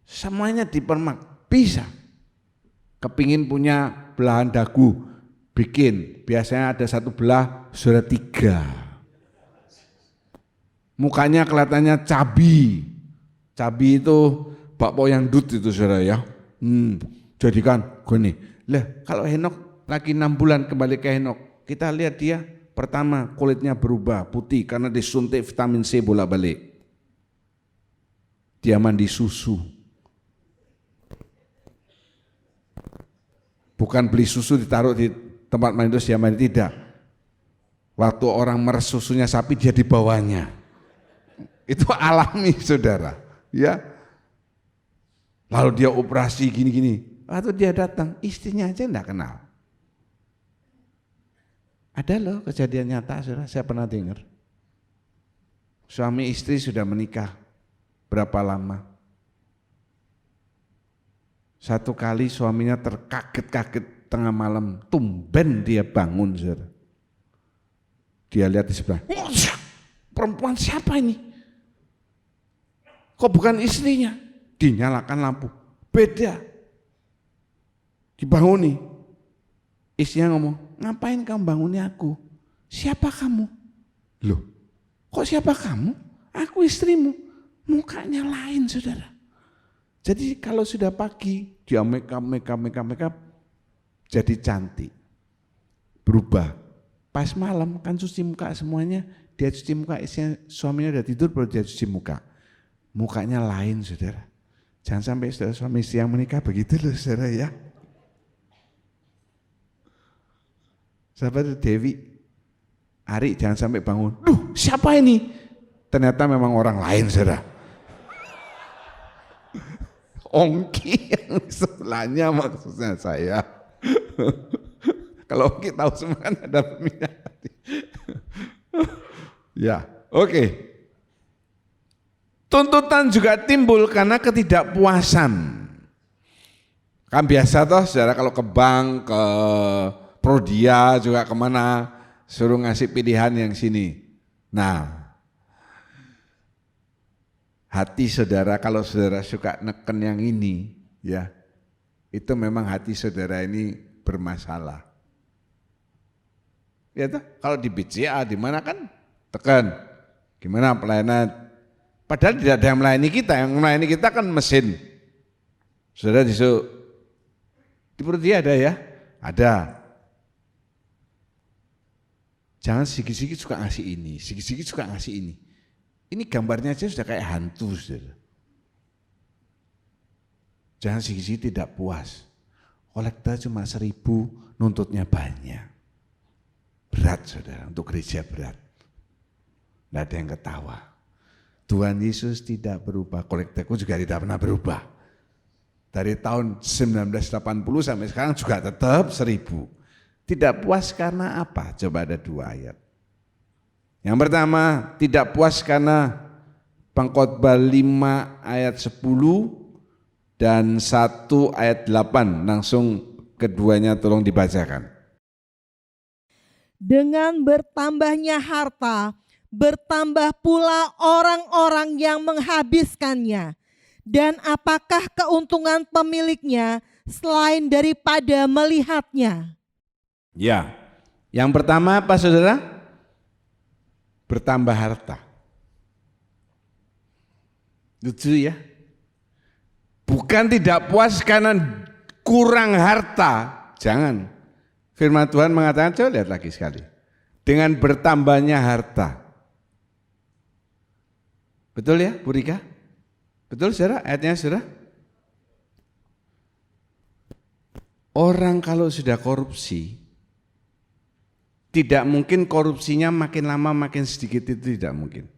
Semuanya dipermak, bisa. Kepingin punya belahan dagu, bikin. Biasanya ada 1 belah, sudah 3. Mukanya kelihatannya cabi. Cabi itu bakpao yang dut itu saudara ya. Jadikan gini. Lah kalau Henok lagi 6 bulan kembali ke Henok, kita lihat dia pertama kulitnya berubah putih karena disuntik vitamin C bolak-balik. Dia mandi susu. Bukan beli susu ditaruh di tempat mandi terus dia mandi, tidak. Waktu orang meres susunya sapi dia dibawanya. Itu alami saudara, ya. Lalu dia operasi gini-gini, waktu dia datang istrinya aja enggak kenal. Ada loh kejadian nyata saudara, saya pernah dengar. Suami istri sudah menikah berapa lama? Satu kali suaminya terkaget-kaget tengah malam, tumben dia bangun saudara. Dia lihat di sebelah, perempuan siapa ini? Kok bukan istrinya? Dinyalakan lampu, beda. Dibanguni. Istrinya ngomong, ngapain kamu banguni aku? Siapa kamu? Loh, kok siapa kamu? Aku istrimu. Mukanya lain saudara. Jadi kalau sudah pagi, dia make up, jadi cantik. Berubah. Pas malam kan cuci muka semuanya, dia cuci muka, istrinya, suaminya udah tidur baru dia cuci muka. Mukanya lain saudara. Jangan sampai saudara suami istri yang menikah begitu loh saudara ya. Sahabat Dewi, Ari jangan sampai bangun. Duh siapa ini? Ternyata memang orang lain saudara. Ongki yang sebelahnya maksudnya saya. Kalau Ongki tahu semua kan ada peminat hati. Ya, oke. Tuntutan juga timbul karena ketidakpuasan. Kan biasa toh saudara kalau ke bank, ke Prodia juga kemana, suruh ngasih pilihan yang sini. Nah, hati saudara kalau saudara suka neken yang ini, ya itu memang hati saudara ini bermasalah. Ya toh, kalau di BCA di mana kan tekan, gimana pelayanan? Padahal tidak ada yang melayani kita kan mesin. Saudara disuruh, di Prodia ada ya? Ada. Jangan sedikit-sedikit suka ngasih ini, sedikit-sedikit suka ngasih ini. Ini gambarnya aja sudah kayak hantu, saudara. Jangan sedikit-sedikit tidak puas. Kolekta cuma 1.000, nuntutnya banyak. Berat saudara, untuk gereja berat. Tidak ada yang ketawa. Tuhan Yesus tidak berubah, kolektaku juga tidak pernah berubah. Dari tahun 1980 sampai sekarang juga tetap 1.000. Tidak puas karena apa? Coba ada 2 ayat. Yang pertama, tidak puas karena Pengkhotbah 5 ayat 10 dan 1 ayat 8. Langsung keduanya tolong dibacakan. Dengan bertambahnya harta, bertambah pula orang-orang yang menghabiskannya. Dan apakah keuntungan pemiliknya selain daripada melihatnya? Ya, yang pertama apa saudara? Bertambah harta. Lucu ya. Bukan tidak puas karena kurang harta. Jangan. Firman Tuhan mengatakan, coba lihat lagi sekali. Dengan bertambahnya harta. Betul ya Bu Rika? Betul saudara ayatnya saudara? Orang kalau sudah korupsi, tidak mungkin korupsinya makin lama makin sedikit, itu tidak mungkin.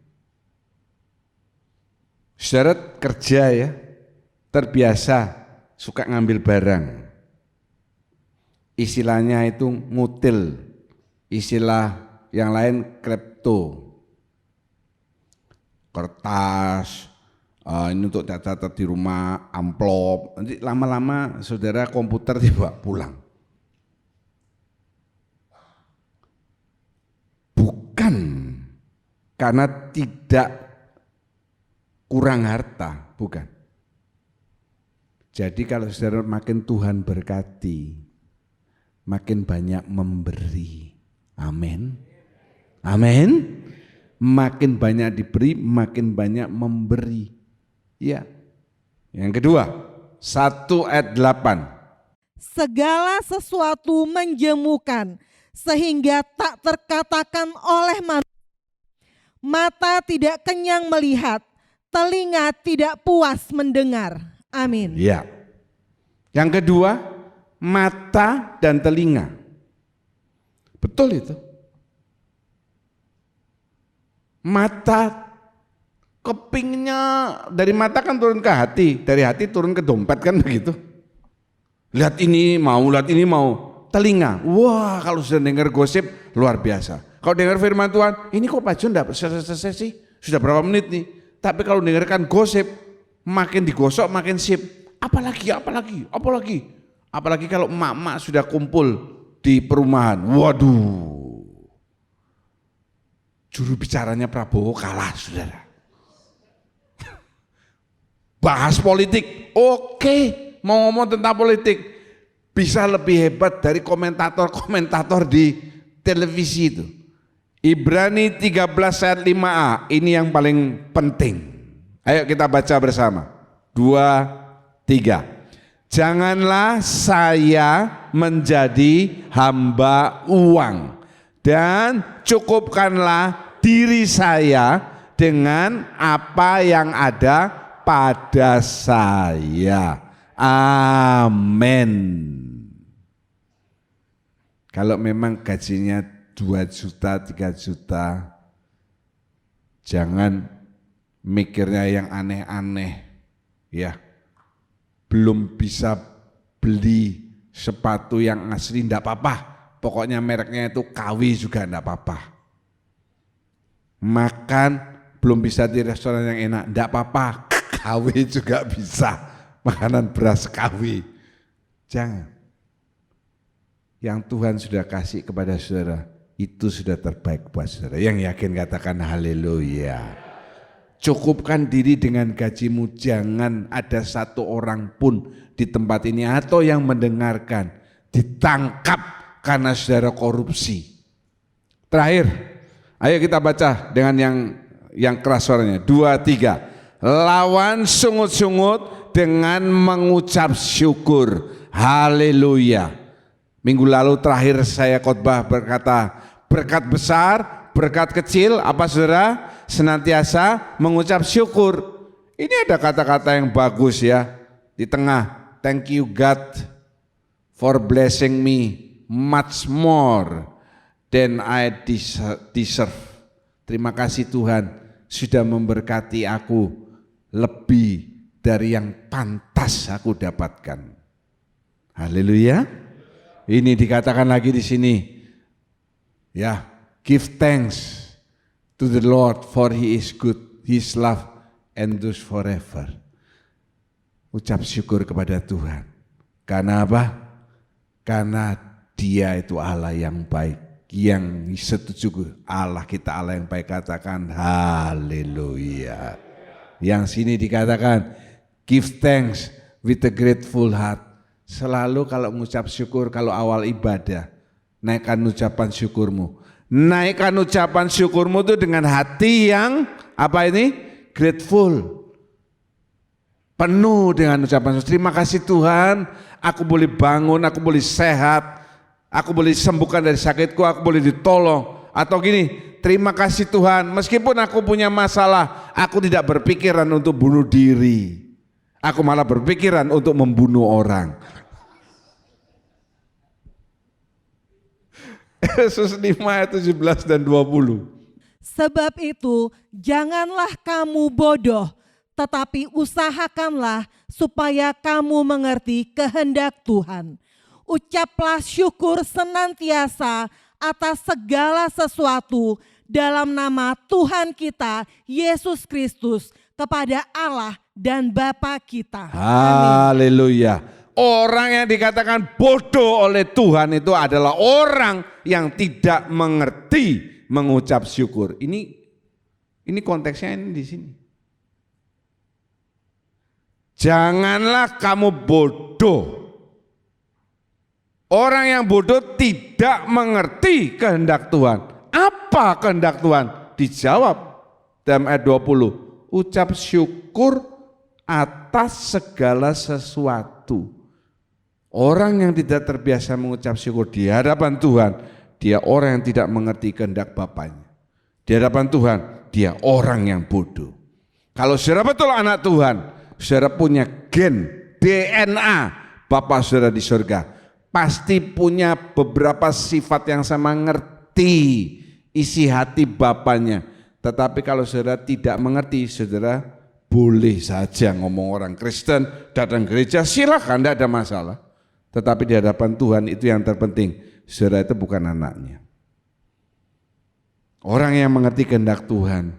Saudara kerja ya, terbiasa suka ngambil barang. Istilahnya itu ngutil, istilah yang lain klepto. Kertas, ini untuk catat di rumah, amplop, nanti lama-lama saudara komputer dibawa pulang. Bukan karena tidak kurang harta, bukan. Jadi kalau saudara makin Tuhan berkati, makin banyak memberi. Amin. Amin. Makin banyak diberi, makin banyak memberi. Ya. Yang kedua, 1 ayat 8. Segala sesuatu menjemukan, sehingga tak terkatakan oleh manusia. Mata tidak kenyang melihat, telinga tidak puas mendengar. Amin. Ya. Yang kedua, mata dan telinga. Betul itu. Mata, kepingnya dari mata kan turun ke hati, dari hati turun ke dompet kan begitu. Lihat ini mau, lihat ini mau. Telinga, wah kalau sudah dengar gosip luar biasa. Kalau dengar firman Tuhan, ini kok Pak John enggak selesai sih? Sudah berapa menit nih? Tapi kalau dengarkan gosip, makin digosok makin sip. Apalagi kalau emak-emak sudah kumpul di perumahan. Waduh. Juru bicaranya Prabowo kalah, saudara. Bahas politik, oke, mau ngomong tentang politik, bisa lebih hebat dari komentator-komentator di televisi itu. Ibrani 13 ayat 5a, ini yang paling penting. Ayo kita baca bersama. 2, 3. Janganlah saya menjadi hamba uang, dan cukupkanlah diri saya dengan apa yang ada pada saya. Amin. Kalau memang gajinya 2 juta, 3 juta, jangan mikirnya yang aneh-aneh, ya. belum bisa beli sepatu yang asli, enggak apa-apa. Pokoknya mereknya itu KW juga enggak apa-apa. Makan belum bisa di restoran yang enak, enggak apa-apa. KW juga bisa. Makanan beras KW. Jangan. Yang Tuhan sudah kasih kepada saudara, itu sudah terbaik buat saudara. Yang yakin katakan haleluya. Cukupkan diri dengan gajimu, jangan ada satu orang pun di tempat ini atau yang mendengarkan ditangkap karena saudara korupsi. Terakhir, ayo kita baca dengan yang keras suaranya. 2, 3. Lawan sungut-sungut dengan mengucap syukur. Haleluya. Minggu lalu terakhir saya khotbah berkata, berkat besar, berkat kecil, apa saudara? Senantiasa mengucap syukur. Ini ada kata-kata yang bagus ya. Di tengah, thank you God for blessing me much more than I deserve. Terima kasih Tuhan sudah memberkati aku lebih dari yang pantas aku dapatkan. Haleluya. Ini dikatakan lagi di sini. Ya, give thanks to the Lord for He is good, His love endures forever. Ucap syukur kepada Tuhan. Karena apa? Karena Dia itu Allah yang baik. Yang setuju Allah kita Allah yang baik, katakan haleluya. Yang sini dikatakan give thanks with a grateful heart. Selalu kalau mengucap syukur, kalau awal ibadah, naikkan ucapan syukurmu. Naikkan ucapan syukurmu itu dengan hati yang apa ini? Grateful. Penuh dengan ucapan syukur. Terima kasih Tuhan, aku boleh bangun, aku boleh sehat, aku boleh disembuhkan dari sakitku, aku boleh ditolong. Atau gini, terima kasih Tuhan, meskipun aku punya masalah, aku tidak berpikiran untuk bunuh diri. Aku malah berpikiran untuk membunuh orang. Yesus 5 ayat 17 dan 20. Sebab itu janganlah kamu bodoh, tetapi usahakanlah supaya kamu mengerti kehendak Tuhan. Ucaplah syukur senantiasa atas segala sesuatu dalam nama Tuhan kita Yesus Kristus kepada Allah dan Bapa kita. Haleluya. Orang yang dikatakan bodoh oleh Tuhan itu adalah orang yang tidak mengerti mengucap syukur. Ini konteksnya ini di sini. Janganlah kamu bodoh. Orang yang bodoh tidak mengerti kehendak Tuhan. Apa kehendak Tuhan? Dijawab dalam ayat 20. Ucap syukur atas segala sesuatu. Orang yang tidak terbiasa mengucap syukur di hadapan Tuhan, dia orang yang tidak mengerti kehendak Bapaknya. Di hadapan Tuhan, dia orang yang bodoh. Kalau saudara betul anak Tuhan, saudara punya gen, DNA Bapa saudara di surga, pasti punya beberapa sifat yang sama, ngerti isi hati Bapaknya. Tetapi kalau saudara tidak mengerti, saudara boleh saja ngomong orang Kristen, datang gereja, silakan, tidak ada masalah. Tetapi di hadapan Tuhan itu yang terpenting, saudara itu bukan anaknya. Orang yang mengerti kehendak Tuhan,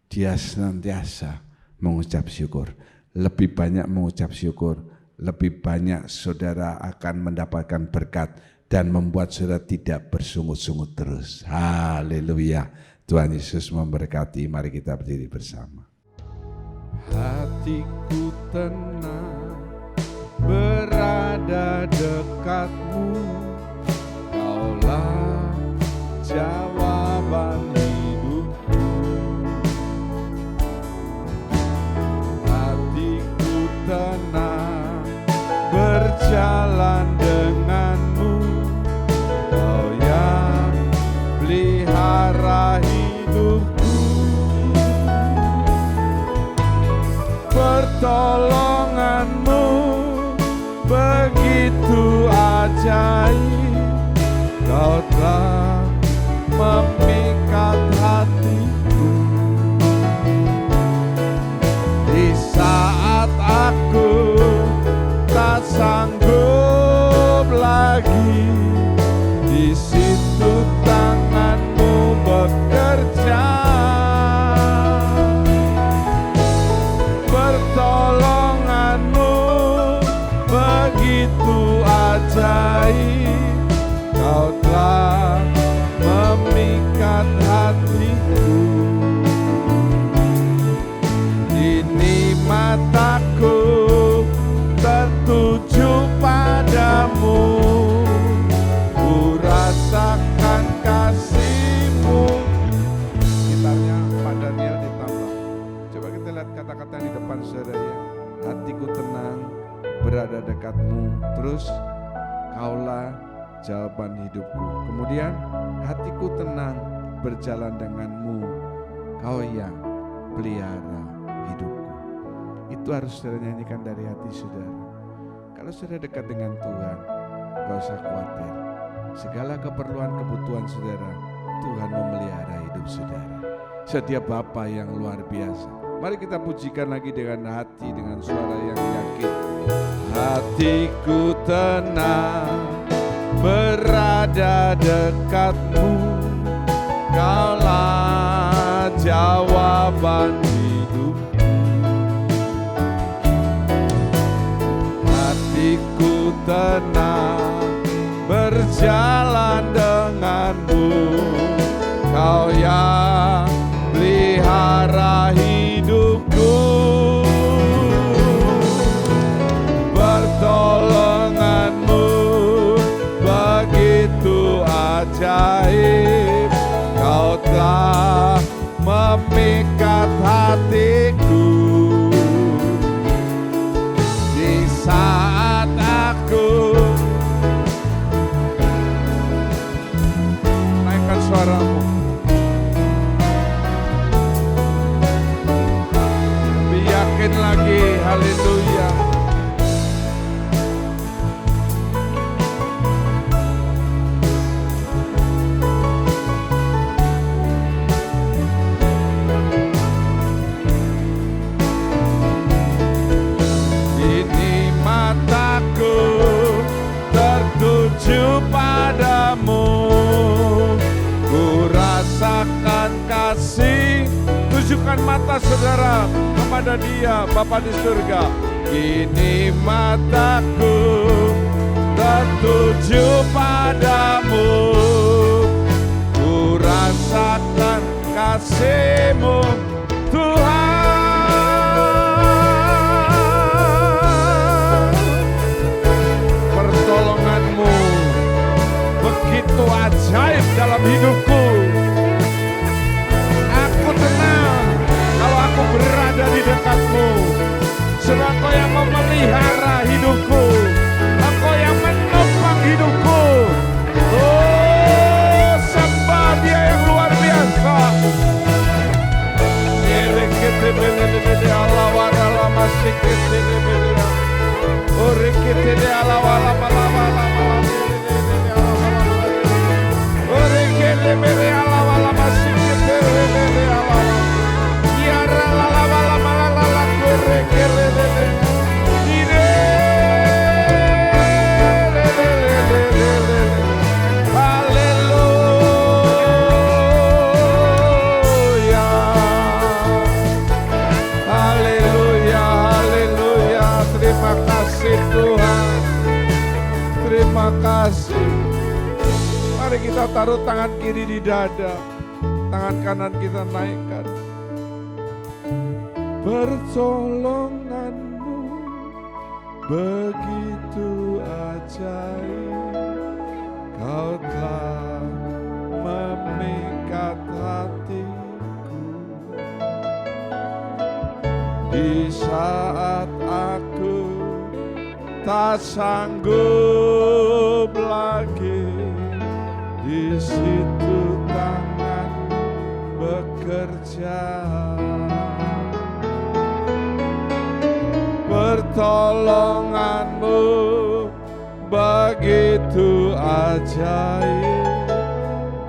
dia senantiasa mengucap syukur. Lebih banyak mengucap syukur, lebih banyak saudara akan mendapatkan berkat dan membuat saudara tidak bersungut-sungut terus. Haleluya. Tuhan Yesus memberkati. Mari kita berdiri bersama. Hatiku tenang berada dekatmu, Kaulah jawaban hidupku. Hatiku tenang berjalan denganmu, Kau yang pelihara hidupku. Pertolonganmu begitu ajaib, Kau telah memikat hatiku. Di saat aku ajaib, Kau telah memikat hatiku. Kini mataku tertuju padamu, ku rasakan kasih-Mu. Gitarnya Pak Daniel ditambah. Coba kita lihat kata-kata di depan saudara ya. Hatiku tenang berada dekat-Mu, terus Kaulah jawaban hidupku. Kemudian hatiku tenang berjalan dengan-Mu, Kau yang pelihara hidupku. Itu harus saudara nyanyikan dari hati saudara. Kalau saudara dekat dengan Tuhan, gak usah khawatir. Segala keperluan kebutuhan saudara, Tuhan memelihara hidup saudara. Setiap Bapa yang luar biasa. Mari kita pujikan lagi dengan hati, dengan suara yang yakin. Hatiku tenang berada dekat-Mu, Kaulah jawaban hidupku. Hatiku tenang berjalan dengan-Mu, Kau yang pelihara hidupku. Pertolongan-Mu begitu ajaib, Kau telah memikat hatiku. Di saat aku, naikkan suaramu, lebih yakin lagi, haleluya. Tertuju padamu, ku rasakan kasih. Tujukan mata saudara kepada Dia, Bapa di surga. Kini mataku tertuju padamu, ku rasakan kasih-Mu Tuhan. Pertolongan-Mu begitu ajaib dalam hidupku. Aku tenang kalau aku berada di dekat-Mu. Sebab Engkau yang memelihara hidupku, Engkau yang menopang hidupku. Oh, sembah Dia yang luar biasa. Terima kasih. Mari kita taruh tangan kiri di dada, tangan kanan kita naikkan. Pertolongan-Mu begitu ajaib, Kau telah memikat hatiku. Di saat aku tak sanggup lagi, di situ tangan bekerja. Pertolongan-Mu begitu ajaib,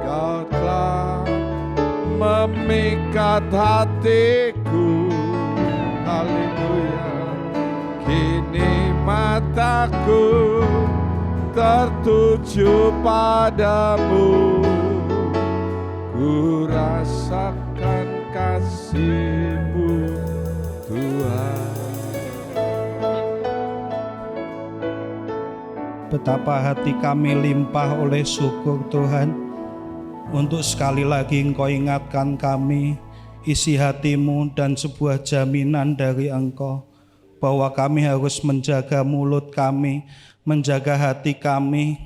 Kau telah memikat hatiku. Haleluya. Kini mataku tertuju padamu, ku rasakan kasih-Mu Tuhan. betapa hati kami limpah oleh syukur Tuhan. Untuk sekali lagi Engkau ingatkan kami isi hatimu dan sebuah jaminan dari Engkau bahwa kami harus menjaga mulut kami, menjaga hati kami,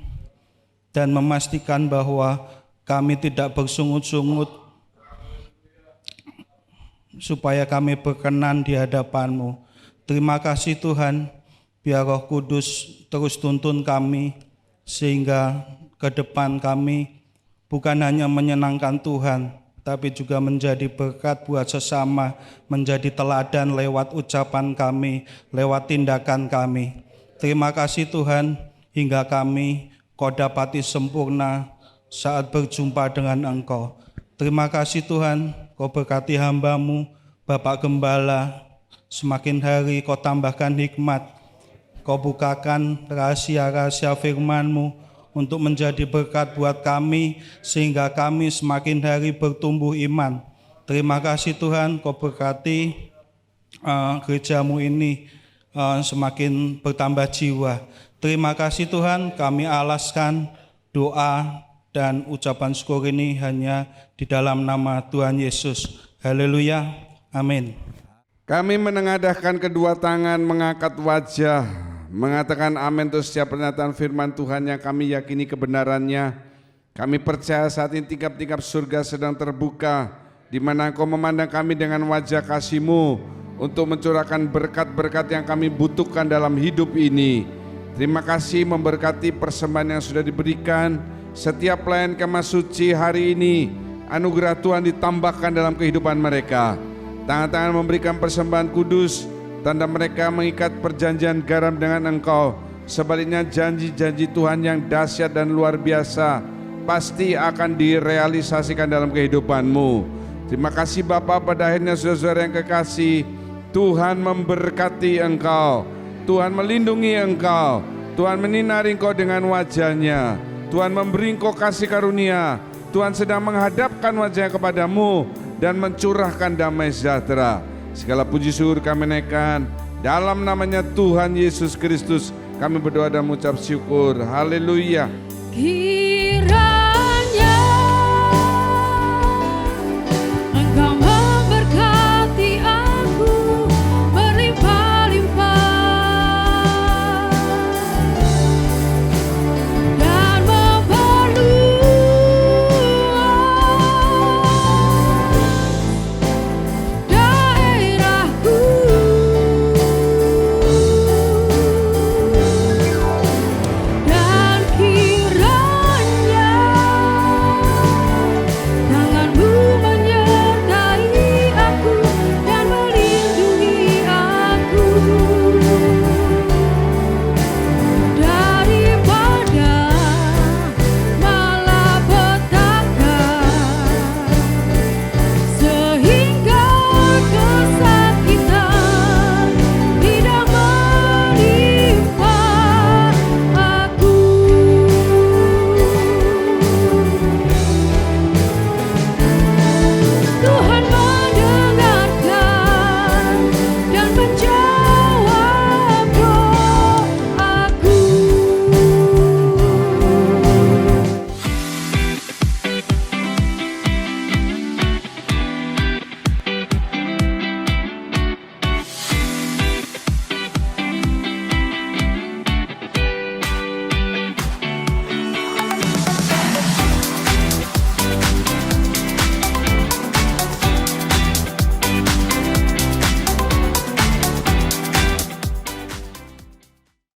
dan memastikan bahwa kami tidak bersungut-sungut supaya kami berkenan di hadapan-Mu. Terima kasih Tuhan, biar Roh Kudus terus tuntun kami sehingga ke depan kami bukan hanya menyenangkan Tuhan, tapi juga menjadi berkat buat sesama, menjadi teladan lewat ucapan kami, lewat tindakan kami. Terima kasih Tuhan, hingga kami Kau dapati sempurna saat berjumpa dengan Engkau. Terima kasih Tuhan, Kau berkati hamba-Mu, Bapak Gembala, semakin hari Kau tambahkan hikmat, Kau bukakan rahasia-rahasia firman-Mu untuk menjadi berkat buat kami, sehingga kami semakin hari bertumbuh iman. Terima kasih Tuhan, Kau berkati gereja-Mu ini semakin bertambah jiwa. Terima kasih Tuhan, kami alaskan doa dan ucapan syukur ini hanya di dalam nama Tuhan Yesus. Haleluya, amin. Kami menengadahkan kedua tangan, mengangkat wajah, mengatakan amin untuk setiap pernyataan firman Tuhan yang kami yakini kebenarannya. Kami percaya saat ini tingkap-tingkap surga sedang terbuka, di mana Engkau memandang kami dengan wajah kasih-Mu untuk mencurahkan berkat-berkat yang kami butuhkan dalam hidup ini. Terima kasih memberkati persembahan yang sudah diberikan. Setiap pelayan kemah suci hari ini, anugerah Tuhan ditambahkan dalam kehidupan mereka. Tangan-tangan memberikan persembahan kudus, tanda mereka mengikat perjanjian garam dengan Engkau. Sebaliknya janji-janji Tuhan yang dahsyat dan luar biasa pasti akan direalisasikan dalam kehidupan-Mu. Terima kasih Bapa, pada akhirnya saudara-saudara yang kekasih, Tuhan memberkati engkau, Tuhan melindungi engkau, Tuhan menyinari engkau dengan wajah-Nya, Tuhan memberi engkau kasih karunia, Tuhan sedang menghadapkan wajah-Nya kepadamu dan mencurahkan damai sejahtera. Segala puji syukur kami naikkan dalam namanya Tuhan Yesus Kristus. Kami berdoa dan mengucap syukur. Haleluya. Kira